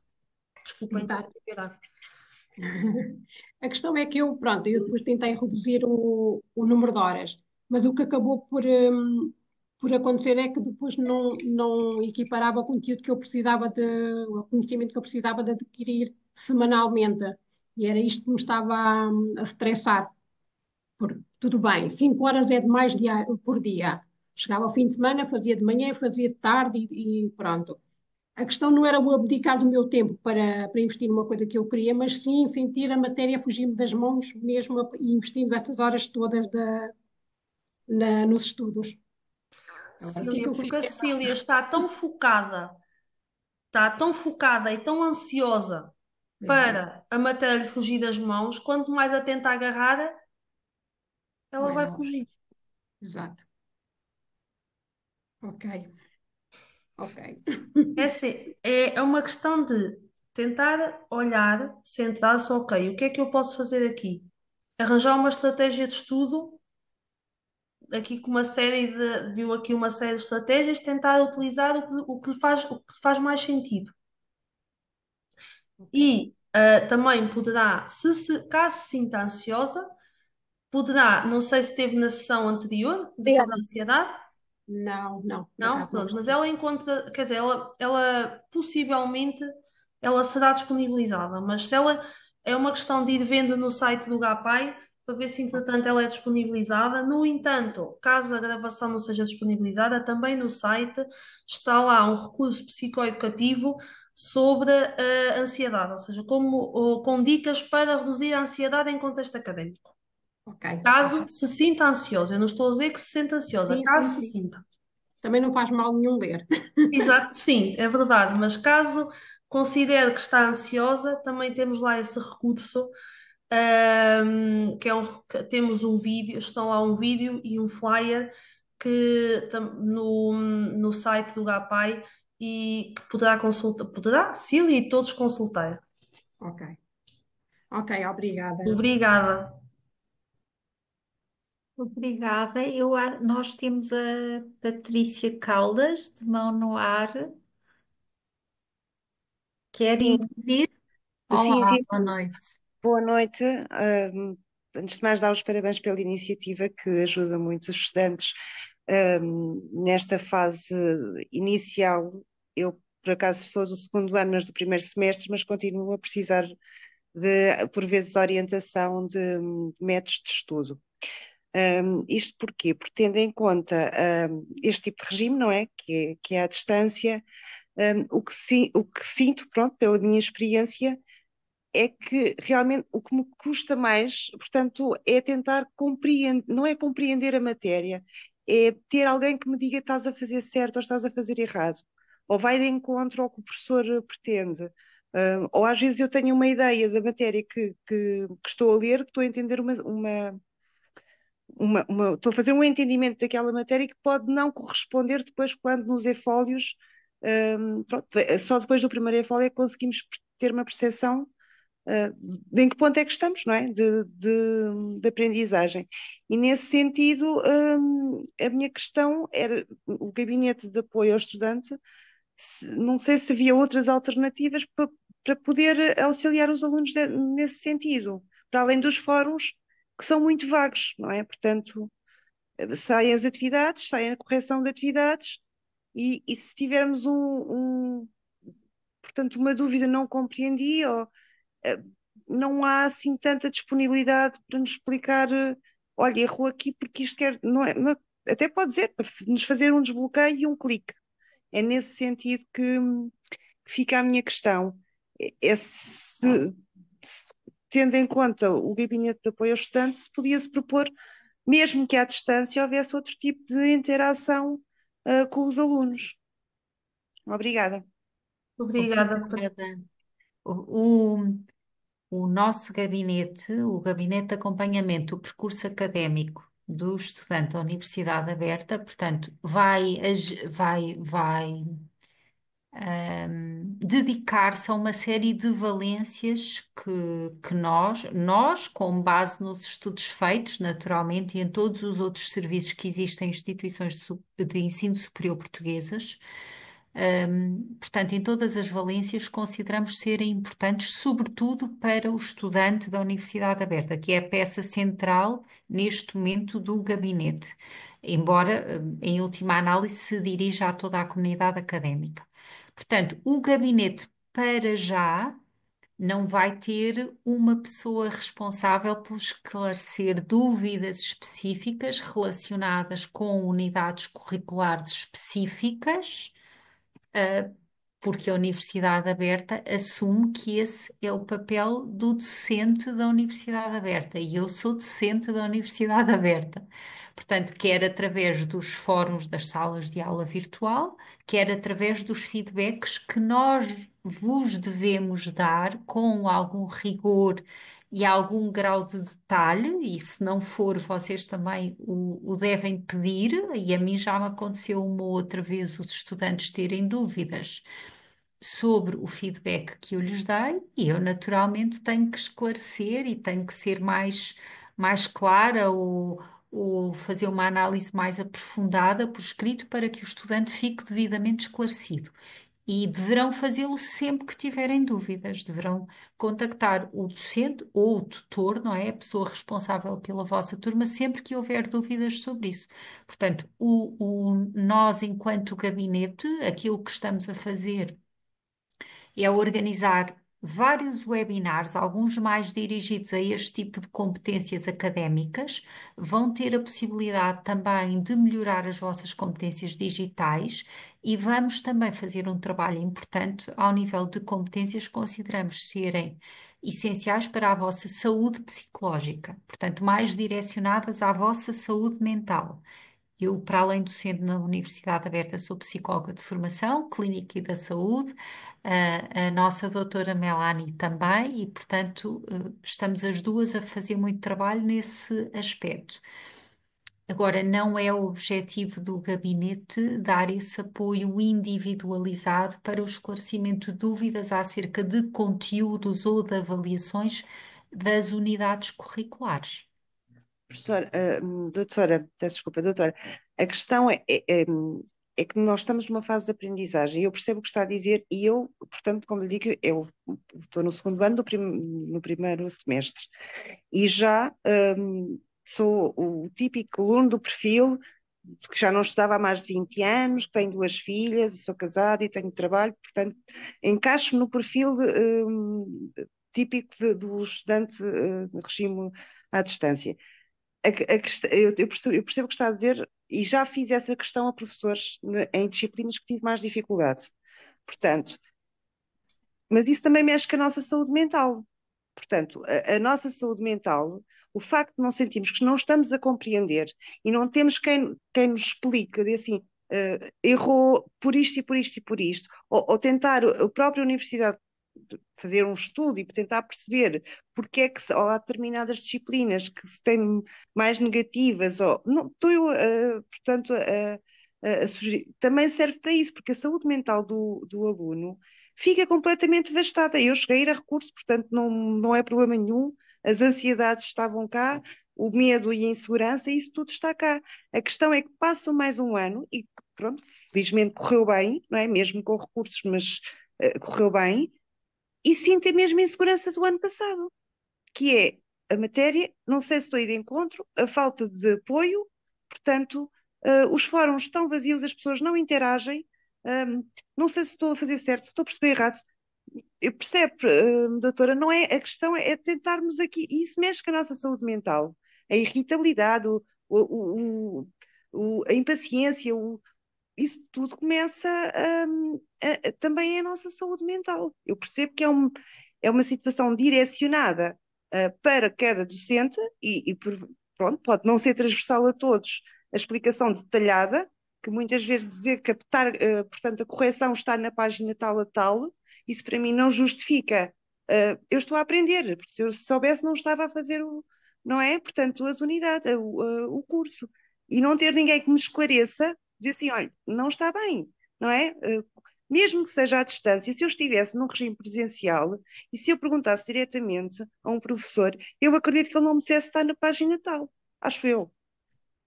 Desculpem, estou a Exato. exagerar. A questão é que pronto, eu depois tentei reduzir o número de horas, mas o que acabou por acontecer é que depois não equiparava o conteúdo que eu precisava o conhecimento que eu precisava de adquirir semanalmente. E era isto que me estava a estressar. Porque, tudo bem, 5 horas é demais por dia. Chegava ao fim de semana, fazia de manhã, fazia de tarde e pronto. A questão não era o abdicar do meu tempo para investir numa coisa que eu queria, mas sim sentir a matéria fugir-me das mãos, mesmo investindo estas horas todas nos estudos. Agora, o que é que Cecília, eu fiz? porque a Cecília está tão focada e tão ansiosa Exato, para a matéria lhe fugir das mãos, quanto mais a tenta agarrar, ela mais vai ela. fugir. Exato. Ok, ok. É assim, é uma questão de tentar olhar, centrar-se, ok, o que é que eu posso fazer aqui? Arranjar uma estratégia de estudo, aqui com uma série viu aqui uma série de estratégias, tentar utilizar o que lhe faz mais sentido. Ok. E também poderá, caso se sinta ansiosa, poderá, não sei se esteve na sessão anterior sobre a ansiedade, Não, por não? acaso não. Pronto, mas ela encontra, quer dizer, ela possivelmente ela será disponibilizada, mas se ela é uma questão de ir vendo no site do GAPAI para ver se entretanto ela é disponibilizada. No entanto, caso a gravação não seja disponibilizada, também no site está lá um recurso psicoeducativo sobre a ansiedade, ou seja, com dicas para reduzir a ansiedade em contexto académico. Ok, Caso ok. se sinta ansiosa, eu não estou a dizer que se sinta ansiosa, Sim, sim, caso se sim. sinta. Também não faz mal nenhum ler. Exato, sim, é verdade, mas caso considere que está ansiosa, também temos lá esse recurso, que temos um vídeo, estão lá um vídeo e um flyer no site do GAPAI e que poderá consultar, poderá, Cília e todos consultar. Ok, ok, obrigada. Obrigada. Obrigada. Nós temos a Patrícia Caldas, de mão no ar. Quer Sim, intervir? sim, Olá, sim, boa sim. noite. Boa noite. Antes de mais, dar os parabéns pela iniciativa que ajuda muito os estudantes nesta fase inicial. Eu, por acaso, sou do segundo ano, mas do primeiro semestre, mas continuo a precisar de, por vezes, orientação de métodos de estudo. Isto porquê? Porque tendo em conta este tipo de regime, não é? Que é à distância, o que sinto, pronto, pela minha experiência, é que realmente o que me custa mais, portanto, é tentar compreender, não é compreender a matéria, é ter alguém que me diga estás a fazer certo ou estás a fazer errado, ou vai de encontro ao que o professor pretende. Ou às vezes eu tenho uma ideia da matéria que estou a ler, que estou a entender estou a fazer um entendimento daquela matéria que pode não corresponder depois quando nos efólios, pronto, só depois do primeiro efólio é que conseguimos ter uma percepção de em que ponto é que estamos, não é? De aprendizagem. E nesse sentido, a minha questão era o gabinete de apoio ao estudante, não sei se havia outras alternativas para poder auxiliar os alunos nesse sentido, para além dos fóruns que são muito vagos, não é? Portanto, saem as atividades, sai a correção de atividades, e se tivermos portanto, uma dúvida não compreendi, ou eh, não há assim tanta disponibilidade para nos explicar, olha, errou aqui porque isto quer, até pode dizer, para nos fazer um desbloqueio e um clique. É nesse sentido que fica a minha questão. É se, tendo em conta o gabinete de apoio ao estudante, se podia-se propor, mesmo que à distância houvesse outro tipo de interação com os alunos. Obrigada. Obrigada. Obrigada. O, o, o nosso gabinete, o gabinete de acompanhamento do percurso académico do estudante da Universidade Aberta, portanto, vai dedicar-se a uma série de valências que nós, com base nos estudos feitos, naturalmente, e em todos os outros serviços que existem em instituições de ensino superior portuguesas, portanto, em todas as valências consideramos serem importantes, sobretudo para o estudante da Universidade Aberta, que é a peça central neste momento do gabinete, embora, em última análise, se dirija a toda a comunidade académica. Portanto, o gabinete, para já, não vai ter uma pessoa responsável por esclarecer dúvidas específicas relacionadas com unidades curriculares específicas, porque a Universidade Aberta assume que esse é o papel do docente da Universidade Aberta e eu sou docente da Universidade Aberta. Portanto, quer através dos fóruns das salas de aula virtual, quer através dos feedbacks que nós vos devemos dar com algum rigor e algum grau de detalhe, e se não for, vocês também o devem pedir, e a mim já me aconteceu uma ou outra vez os estudantes terem dúvidas sobre o feedback que eu lhes dei e eu naturalmente tenho que esclarecer e tenho que ser mais clara ou fazer uma análise mais aprofundada por escrito para que o estudante fique devidamente esclarecido. E deverão fazê-lo sempre que tiverem dúvidas, deverão contactar o docente ou o tutor, não é? A pessoa responsável pela vossa turma, sempre que houver dúvidas sobre isso. Portanto, nós, enquanto gabinete, aquilo que estamos a fazer é organizar vários webinars, alguns mais dirigidos a este tipo de competências académicas. Vão ter a possibilidade também de melhorar as vossas competências digitais e vamos também fazer um trabalho importante ao nível de competências que consideramos serem essenciais para a vossa saúde psicológica, portanto, mais direcionadas à vossa saúde mental. Eu, para além de sendo na Universidade Aberta, sou psicóloga de formação, clínica e da saúde, a nossa doutora Melanie também, e, portanto, estamos as duas a fazer muito trabalho nesse aspecto. Agora, não é o objetivo do gabinete dar esse apoio individualizado para o esclarecimento de dúvidas acerca de conteúdos ou de avaliações das unidades curriculares. Professora, doutora, peço desculpa, doutora, a questão é que nós estamos numa fase de aprendizagem, eu percebo o que está a dizer e eu, portanto, como lhe digo, eu estou no segundo ano no primeiro semestre e já sou o típico aluno do perfil que já não estudava há mais de 20 anos, que tenho duas filhas, e sou casada e tenho trabalho, portanto, encaixo-me no perfil típico do estudante de regime à distância. Eu percebo o que está a dizer e já fiz essa questão a professores em disciplinas que tive mais dificuldade. Portanto, mas isso também mexe com a nossa saúde mental. Portanto, a nossa saúde mental, o facto de não sentirmos que não estamos a compreender e não temos quem nos explique, de assim, errou por isto e por isto e por isto, ou tentar a própria universidade fazer um estudo e tentar perceber porque é que ou há determinadas disciplinas que se têm mais negativas, ou não, estou eu, portanto, a sugerir. Também serve para isso, porque a saúde mental do aluno fica completamente devastada. Eu cheguei a ir a recursos, portanto, não é problema nenhum, as ansiedades estavam cá, o medo e a insegurança, isso tudo está cá. A questão é que passam mais um ano e pronto, felizmente correu bem, não é? Mesmo com recursos, mas correu bem, e sinto a mesma insegurança do ano passado, que é a matéria, não sei se estou aí de encontro, a falta de apoio, portanto, os fóruns estão vazios, as pessoas não interagem, não sei se estou a fazer certo, se estou a perceber errado, eu percebo, doutora, não é, a questão é tentarmos aqui, e isso mexe com a nossa saúde mental, a irritabilidade, a impaciência, isso tudo começa também é a nossa saúde mental. Eu percebo que é uma situação direcionada para cada docente pronto, pode não ser transversal a todos a explicação detalhada, que muitas vezes dizer que portanto, a correção está na página tal a tal, isso para mim não justifica. Eu estou a aprender, porque se eu soubesse não estava a fazer não é? Portanto, as unidades, o curso. E não ter ninguém que me esclareça, dizer assim, olha, não está bem, não é? Mesmo que seja à distância, se eu estivesse num regime presencial e se eu perguntasse diretamente a um professor, eu acredito que ele não me dissesse estar na página tal. Acho eu.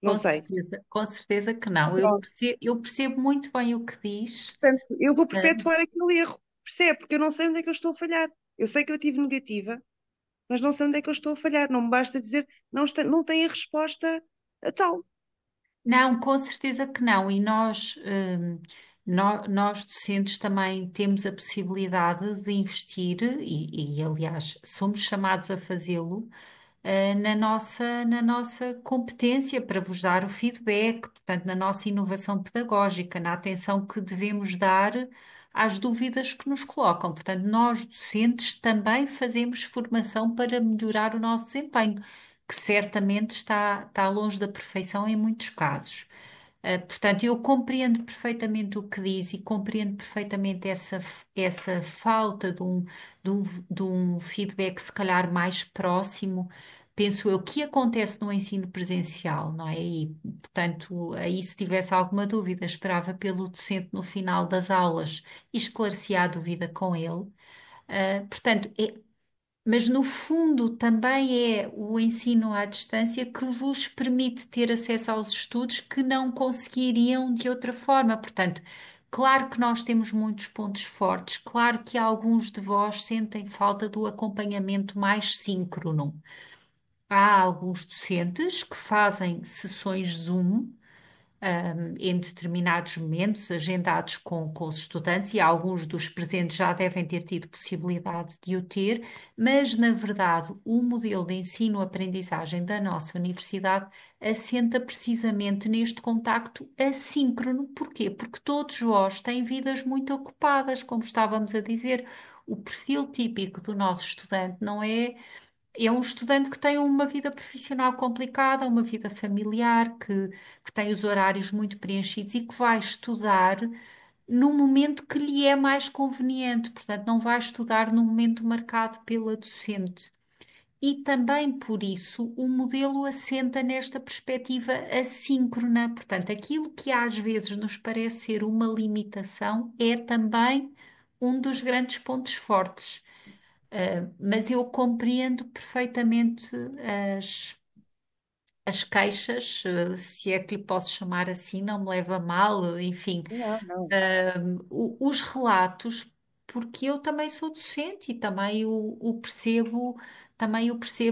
Não sei. Com certeza que não. Pronto. Eu percebo muito bem o que diz. Portanto, eu vou Ah, perpetuar aquele erro. Percebe? Porque eu não sei onde é que eu estou a falhar. Eu sei que eu tive negativa, mas não sei onde é que eu estou a falhar. Não me basta dizer não tem a resposta a tal. Não, com certeza que não. E nós docentes também temos a possibilidade de investir, aliás, somos chamados a fazê-lo, na nossa competência para vos dar o feedback, portanto, na nossa inovação pedagógica, na atenção que devemos dar às dúvidas que nos colocam. Portanto, nós docentes também fazemos formação para melhorar o nosso desempenho, que certamente está longe da perfeição em muitos casos. Portanto, eu compreendo perfeitamente o que diz e compreendo perfeitamente essa falta de um, de um feedback, se calhar, mais próximo, penso eu, que acontece no ensino presencial, não é? E, portanto, aí se tivesse alguma dúvida, esperava pelo docente no final das aulas e esclarecia a dúvida com ele. Portanto, mas no fundo também é o ensino à distância que vos permite ter acesso aos estudos que não conseguiriam de outra forma. Portanto, claro que nós temos muitos pontos fortes, claro que alguns de vós sentem falta do acompanhamento mais síncrono. Há alguns docentes que fazem sessões Zoom em determinados momentos, agendados com os estudantes, e alguns dos presentes já devem ter tido possibilidade de o ter, mas, na verdade, o modelo de ensino-aprendizagem da nossa universidade assenta precisamente neste contacto assíncrono. Porquê? Porque todos vós têm vidas muito ocupadas, como estávamos a dizer. O perfil típico do nosso estudante não é. É um estudante que tem uma vida profissional complicada, uma vida familiar, que tem os horários muito preenchidos e que vai estudar no momento que lhe é mais conveniente, portanto, não vai estudar no momento marcado pela docente. E também por isso o modelo assenta nesta perspectiva assíncrona, portanto, aquilo que às vezes nos parece ser uma limitação é também um dos grandes pontos fortes. Mas eu compreendo perfeitamente as, as queixas, se é que lhe posso chamar assim, não me leva a mal, enfim, Não, não. os relatos, porque eu também sou docente e também o percebo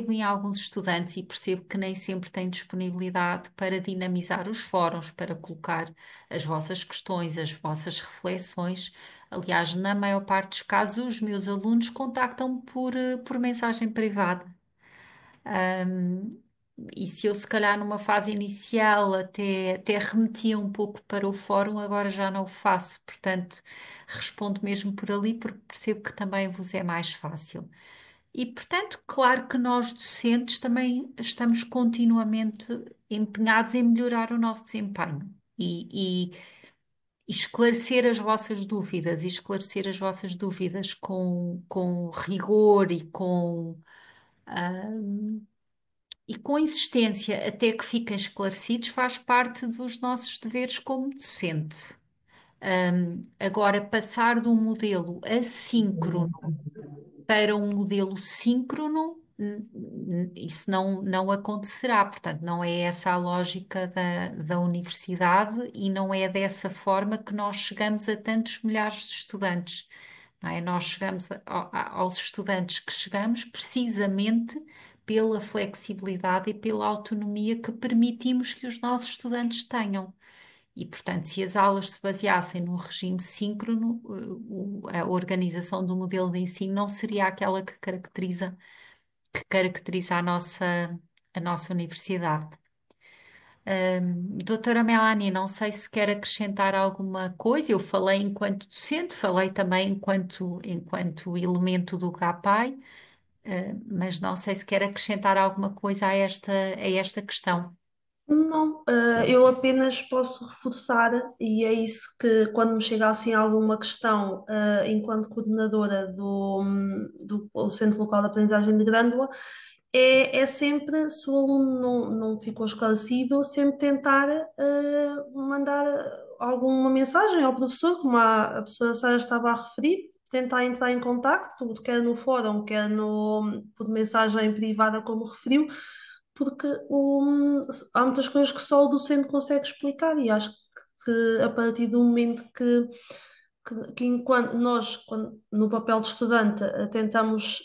em alguns estudantes e percebo que nem sempre têm disponibilidade para dinamizar os fóruns, para colocar as vossas questões, as vossas reflexões. Aliás, na maior parte dos casos, os meus alunos contactam-me por mensagem privada. E se eu, se calhar, numa fase inicial até remetia um pouco para o fórum, agora já não o faço. Portanto, respondo mesmo por ali, porque percebo que também vos é mais fácil. E, portanto, claro que nós docentes também estamos continuamente empenhados em melhorar o nosso desempenho e esclarecer as vossas dúvidas, e esclarecer as vossas dúvidas com rigor e com insistência até que fiquem esclarecidos faz parte dos nossos deveres como docente. Agora, passar de um modelo assíncrono para um modelo síncrono, isso não acontecerá. Portanto, não é essa a lógica da universidade e não é dessa forma que nós chegamos a tantos milhares de estudantes. Não é? Nós chegamos aos estudantes que chegamos precisamente pela flexibilidade e pela autonomia que permitimos que os nossos estudantes tenham. E, portanto, se as aulas se baseassem no regime síncrono, a organização do modelo de ensino não seria aquela que caracteriza a nossa universidade. Doutora Melanie, não sei se quer acrescentar alguma coisa. Eu falei enquanto docente, falei também enquanto elemento do GAPAI, mas não sei se quer acrescentar alguma coisa a esta questão. Não, eu apenas posso reforçar, e é isso que, quando me chega assim alguma questão, enquanto coordenadora do Centro Local de Aprendizagem de Grândola, é sempre, se o aluno não ficou esclarecido, sempre tentar mandar alguma mensagem ao professor, como a professora Sara estava a referir, tentar entrar em contacto, quer no fórum, quer por mensagem privada, como referiu, porque há muitas coisas que só o docente consegue explicar e acho que a partir do momento que enquanto nós, no papel de estudante, tentamos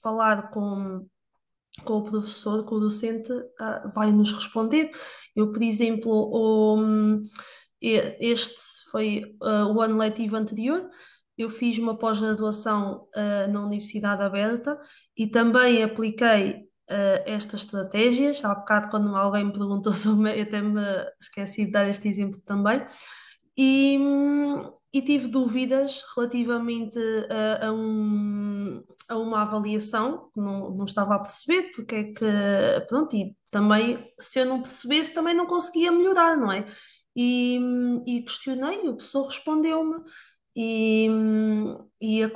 falar com o professor, com o docente, vai nos responder. Eu, por exemplo, este foi o ano letivo anterior. Eu fiz uma pós-graduação na Universidade Aberta e também apliquei estas estratégias. Há bocado, quando alguém me perguntou sobre, eu até me esqueci de dar este exemplo também. E tive dúvidas relativamente a uma avaliação que não estava a perceber, porque é que, pronto, e também, se eu não percebesse, também não conseguia melhorar, não é? E questionei, o professor respondeu-me, e,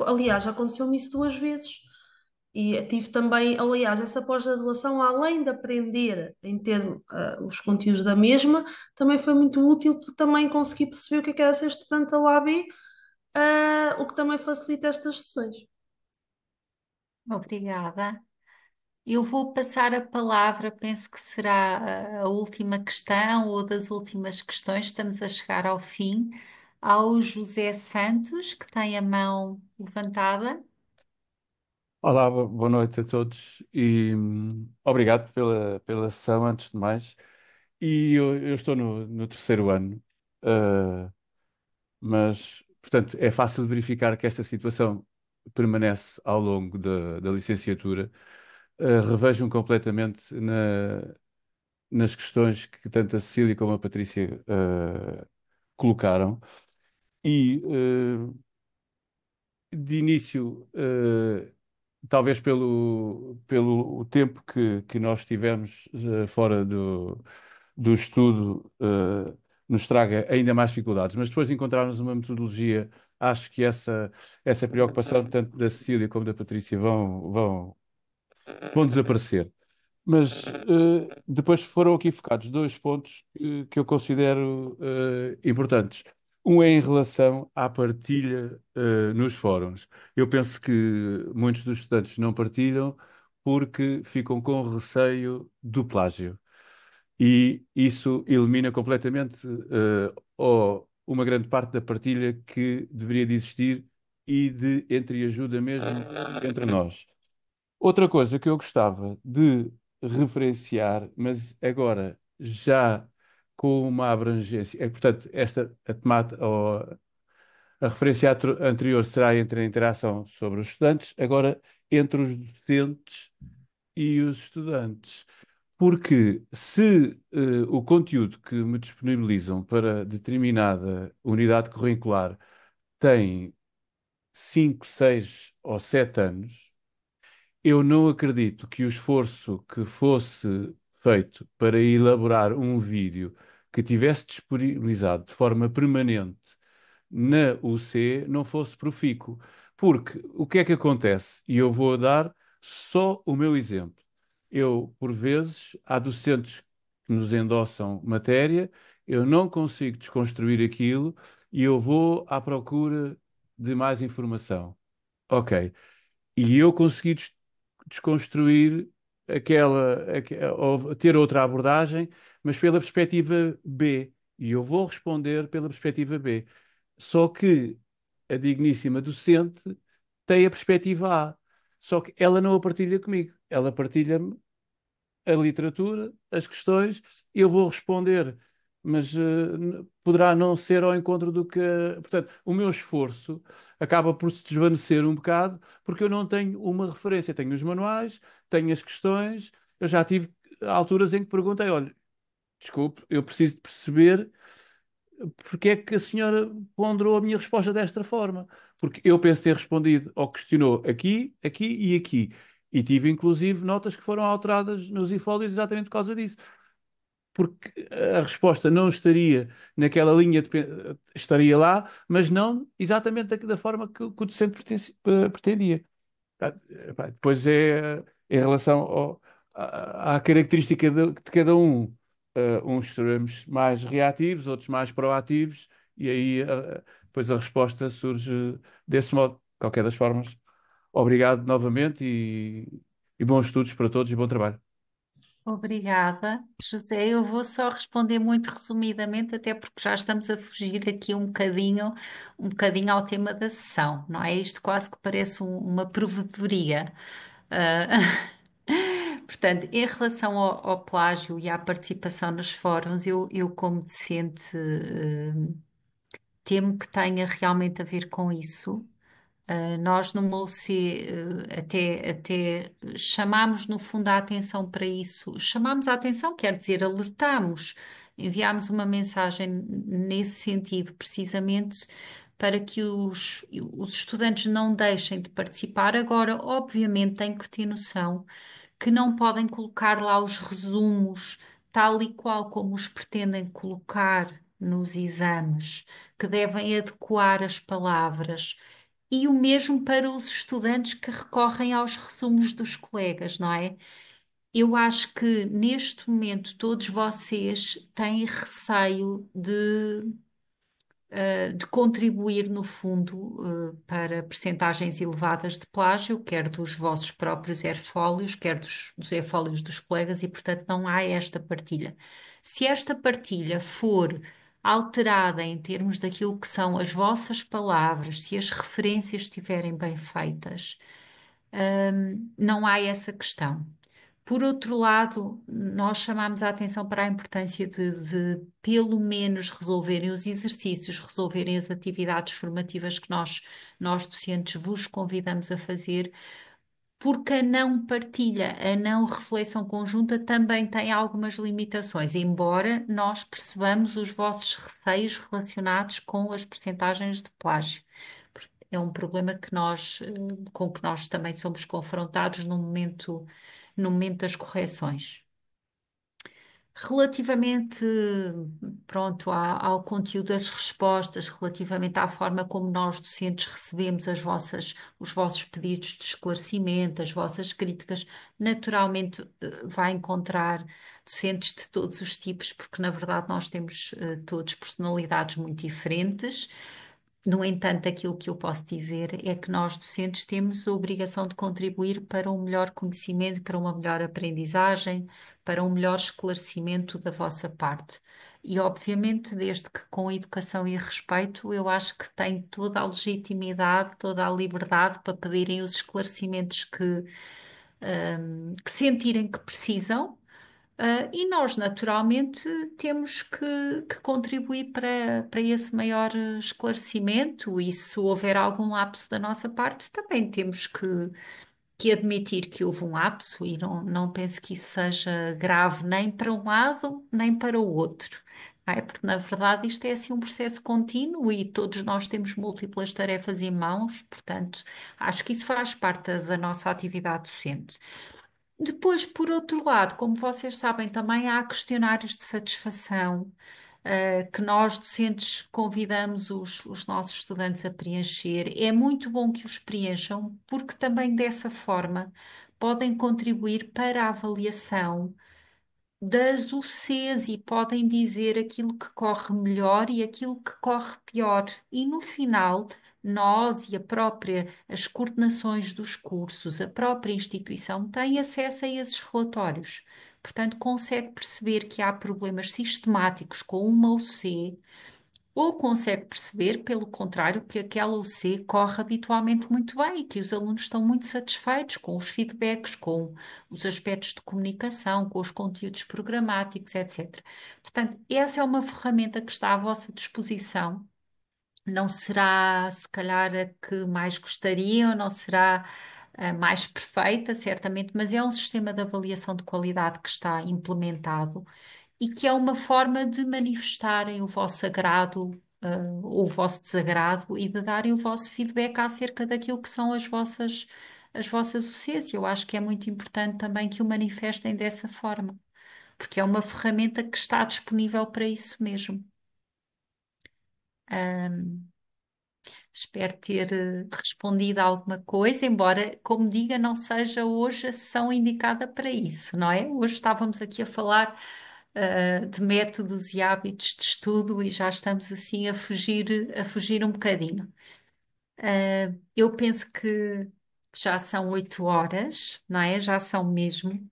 aliás, aconteceu-me isso duas vezes. E tive também, aliás, essa pós-graduação, além de aprender em ter os conteúdos da mesma, também foi muito útil porque também consegui perceber o que era ser estudante da UAB, o que também facilita estas sessões. Obrigada. Eu vou passar a palavra, penso que será a última questão ou das últimas questões, estamos a chegar ao fim, ao José Santos, que tem a mão levantada. Olá, boa noite a todos e obrigado pela sessão, antes de mais. E eu estou no terceiro ano, mas, portanto, é fácil verificar que esta situação permanece ao longo da licenciatura. Revejo-me completamente nas questões que tanto a Cecília como a Patrícia colocaram. E, de início, talvez pelo o tempo que nós tivemos fora do estudo, nos traga ainda mais dificuldades. Mas depois de encontrarmos uma metodologia, acho que essa preocupação, tanto da Cecília como da Patrícia, vão desaparecer. Mas depois foram aqui focados dois pontos que eu considero importantes. Um é em relação à partilha nos fóruns. Eu penso que muitos dos estudantes não partilham porque ficam com receio do plágio. E isso elimina completamente ou uma grande parte da partilha que deveria de existir e de entreajuda mesmo entre nós. Outra coisa que eu gostava de referenciar, mas agora já com uma abrangência, portanto, a tomada, ou a referência anterior será entre a interação sobre os estudantes, agora entre os docentes e os estudantes. Porque se o conteúdo que me disponibilizam para determinada unidade curricular tem 5, 6 ou 7 anos, eu não acredito que o esforço que fosse feito para elaborar um vídeo que tivesse disponibilizado de forma permanente na UC não fosse profícuo. Porque o que é que acontece? E eu vou dar só o meu exemplo. Eu, por vezes, há docentes que nos endossam matéria, eu não consigo desconstruir aquilo e eu vou à procura de mais informação. Ok. E eu consegui desconstruir ou ter outra abordagem, mas pela perspectiva B. E eu vou responder pela perspectiva B. Só que a digníssima docente tem a perspectiva A. Só que ela não a partilha comigo. Ela partilha-me a literatura, as questões, eu vou responder mas poderá não ser ao encontro do que. Portanto, o meu esforço acaba por se desvanecer um bocado, porque eu não tenho uma referência. Tenho os manuais, tenho as questões, eu já tive alturas em que perguntei: olha, desculpe, eu preciso de perceber porque é que a senhora ponderou a minha resposta desta forma. Porque eu penso ter respondido ou questionou aqui, aqui e aqui. E tive inclusive notas que foram alteradas nos e-fólios exatamente por causa disso, porque a resposta não estaria naquela linha, estaria lá, mas não exatamente da forma que o docente pretendia. Depois é em relação à característica de cada um. Uns seremos mais reativos, outros mais proativos, e aí depois a resposta surge desse modo. De qualquer das formas, obrigado novamente e bons estudos para todos e bom trabalho. Obrigada, José. Eu vou só responder muito resumidamente, até porque já estamos a fugir aqui um bocadinho ao tema da sessão, não é? Isto quase que parece uma provedoria. Ah, Portanto, em relação ao plágio e à participação nos fóruns, eu como docente, temo que tenha realmente a ver com isso. Nós no MOUCE até chamámos no fundo a atenção para isso. Chamámos a atenção, quer dizer, alertámos, enviámos uma mensagem nesse sentido, precisamente para que os estudantes não deixem de participar. Agora, obviamente, têm que ter noção que não podem colocar lá os resumos tal e qual como os pretendem colocar nos exames, que devem adequar as palavras. E o mesmo para os estudantes que recorrem aos resumos dos colegas, não é? Eu acho que neste momento todos vocês têm receio de contribuir, no fundo, para percentagens elevadas de plágio, quer dos vossos próprios airfólios, quer dos airfólios dos colegas, e, portanto, não há esta partilha. Se esta partilha for alterada em termos daquilo que são as vossas palavras, se as referências estiverem bem feitas, não há essa questão. Por outro lado, nós chamamos a atenção para a importância de pelo menos resolverem os exercícios, resolverem as atividades formativas que nós docentes vos convidamos a fazer, porque a não partilha, a não reflexão conjunta também tem algumas limitações, embora nós percebamos os vossos receios relacionados com as percentagens de plágio. É um problema com que nós também somos confrontados no momento das correções. Relativamente, pronto, ao conteúdo das respostas, relativamente à forma como nós, docentes, recebemos os vossos pedidos de esclarecimento, as vossas críticas, naturalmente, vai encontrar docentes de todos os tipos, porque, na verdade, nós temos todos personalidades muito diferentes. No entanto, aquilo que eu posso dizer é que nós, docentes, temos a obrigação de contribuir para um melhor conhecimento, para uma melhor aprendizagem, para um melhor esclarecimento da vossa parte. E, obviamente, desde que com educação e respeito, eu acho que têm toda a legitimidade, toda a liberdade para pedirem os esclarecimentos que sentirem que precisam. E nós, naturalmente, temos que contribuir para esse maior esclarecimento, e se houver algum lapso da nossa parte, também temos que admitir que houve um lapso, e não penso que isso seja grave nem para um lado nem para o outro. Não é? Porque, na verdade, isto é assim um processo contínuo e todos nós temos múltiplas tarefas em mãos, portanto, acho que isso faz parte da nossa atividade docente. Depois, por outro lado, como vocês sabem, também há questionários de satisfação, que nós, docentes, convidamos os nossos estudantes a preencher. É muito bom que os preencham, porque também dessa forma podem contribuir para a avaliação das UCs e podem dizer aquilo que corre melhor e aquilo que corre pior. E no final, nós e as coordenações dos cursos, a própria instituição têm acesso a esses relatórios. Portanto, consegue perceber que há problemas sistemáticos com uma UC ou consegue perceber, pelo contrário, que aquela UC corre habitualmente muito bem e que os alunos estão muito satisfeitos com os feedbacks, com os aspectos de comunicação, com os conteúdos programáticos, etc. Portanto, essa é uma ferramenta que está à vossa disposição. Não será, se calhar, a que mais gostariam, não será a mais perfeita, certamente, mas é um sistema de avaliação de qualidade que está implementado e que é uma forma de manifestarem o vosso agrado, ou o vosso desagrado e de darem o vosso feedback acerca daquilo que são as vossas UCs. Eu acho que é muito importante também que o manifestem dessa forma, porque é uma ferramenta que está disponível para isso mesmo. Espero ter respondido a alguma coisa, embora, como diga, não seja hoje a sessão indicada para isso, não é? Hoje estávamos aqui a falar de métodos e hábitos de estudo e já estamos assim a fugir um bocadinho. Eu penso que já são 8 horas, não é? Já são mesmo.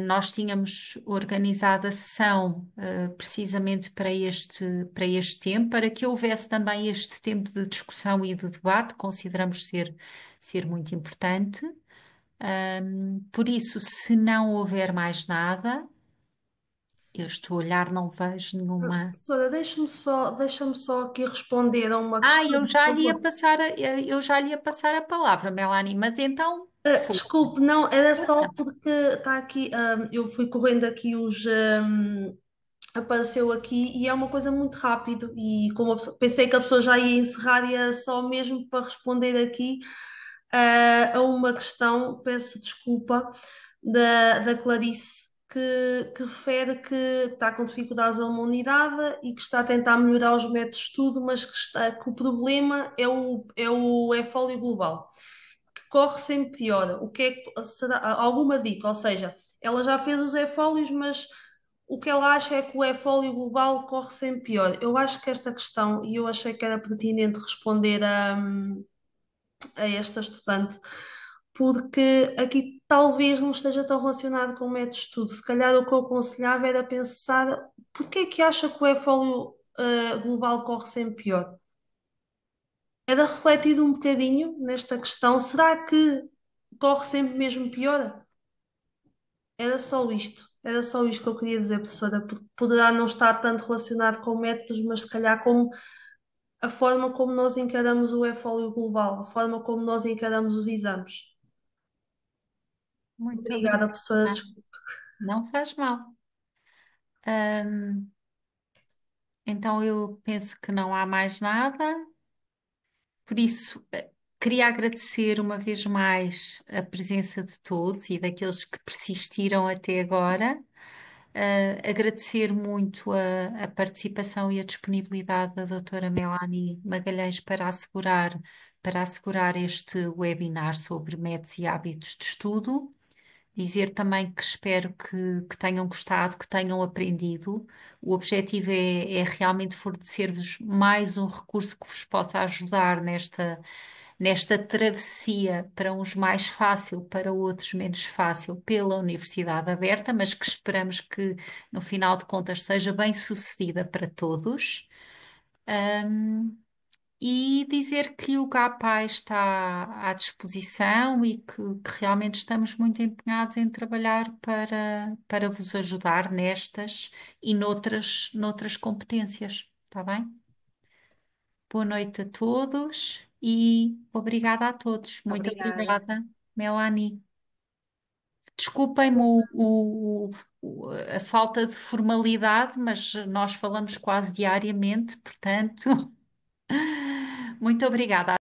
Nós tínhamos organizado a sessão, precisamente para este tempo, para que houvesse também este tempo de discussão e de debate, consideramos ser muito importante. Por isso, se não houver mais nada, eu estou a olhar, não vejo nenhuma. Professora, deixa-me só aqui responder a uma Ah, questão. eu já lhe ia passar a palavra, Melanie, mas então, Desculpe, não, era só força. porque está aqui, eu fui correndo aqui apareceu aqui e é uma coisa muito rápido e como pensei que a pessoa já ia encerrar e era só mesmo para responder aqui a uma questão, peço desculpa, da Clarice, que refere que está com dificuldades a uma unidade e que está a tentar melhorar os métodos de estudo, mas que o problema é o e-fólio global, que corre sempre pior. O que é será alguma dica? Ou seja, ela já fez os e-fólios, mas o que ela acha é que o e-fólio global corre sempre pior. Eu acho que esta questão, e eu achei que era pertinente responder a esta estudante, porque aqui talvez não esteja tão relacionado com o método de estudo. Se calhar o que eu aconselhava era pensar porque é que acha que o e-fólio global corre sempre pior? Era refletido um bocadinho nesta questão. Será que corre sempre mesmo pior? Era só isto que eu queria dizer, professora, porque poderá não estar tanto relacionado com métodos, mas se calhar com a forma como nós encaramos o e-fólio global, a forma como nós encaramos os exames. Muito Obrigada, obrigada. professora. Desculpe. Não faz mal. Ahm, então eu penso que não há mais nada. Por isso, queria agradecer uma vez mais a presença de todos e daqueles que persistiram até agora. Agradecer muito a participação e a disponibilidade da doutora Melanie Magalhães para assegurar este webinar sobre métodos e hábitos de estudo. Dizer também que espero que tenham gostado, que tenham aprendido. O objetivo é realmente fornecer-vos mais um recurso que vos possa ajudar nesta travessia, para uns mais fácil, para outros menos fácil, pela Universidade Aberta, mas que esperamos que, no final de contas, seja bem sucedida para todos. E dizer que o GAPAI está à disposição e que realmente estamos muito empenhados em trabalhar para vos ajudar nestas e noutras competências, está bem? Boa noite a todos e obrigada a todos. Muito Obrigada. obrigada, Melanie. Desculpem-me a falta de formalidade, mas nós falamos quase diariamente, portanto, muito obrigada.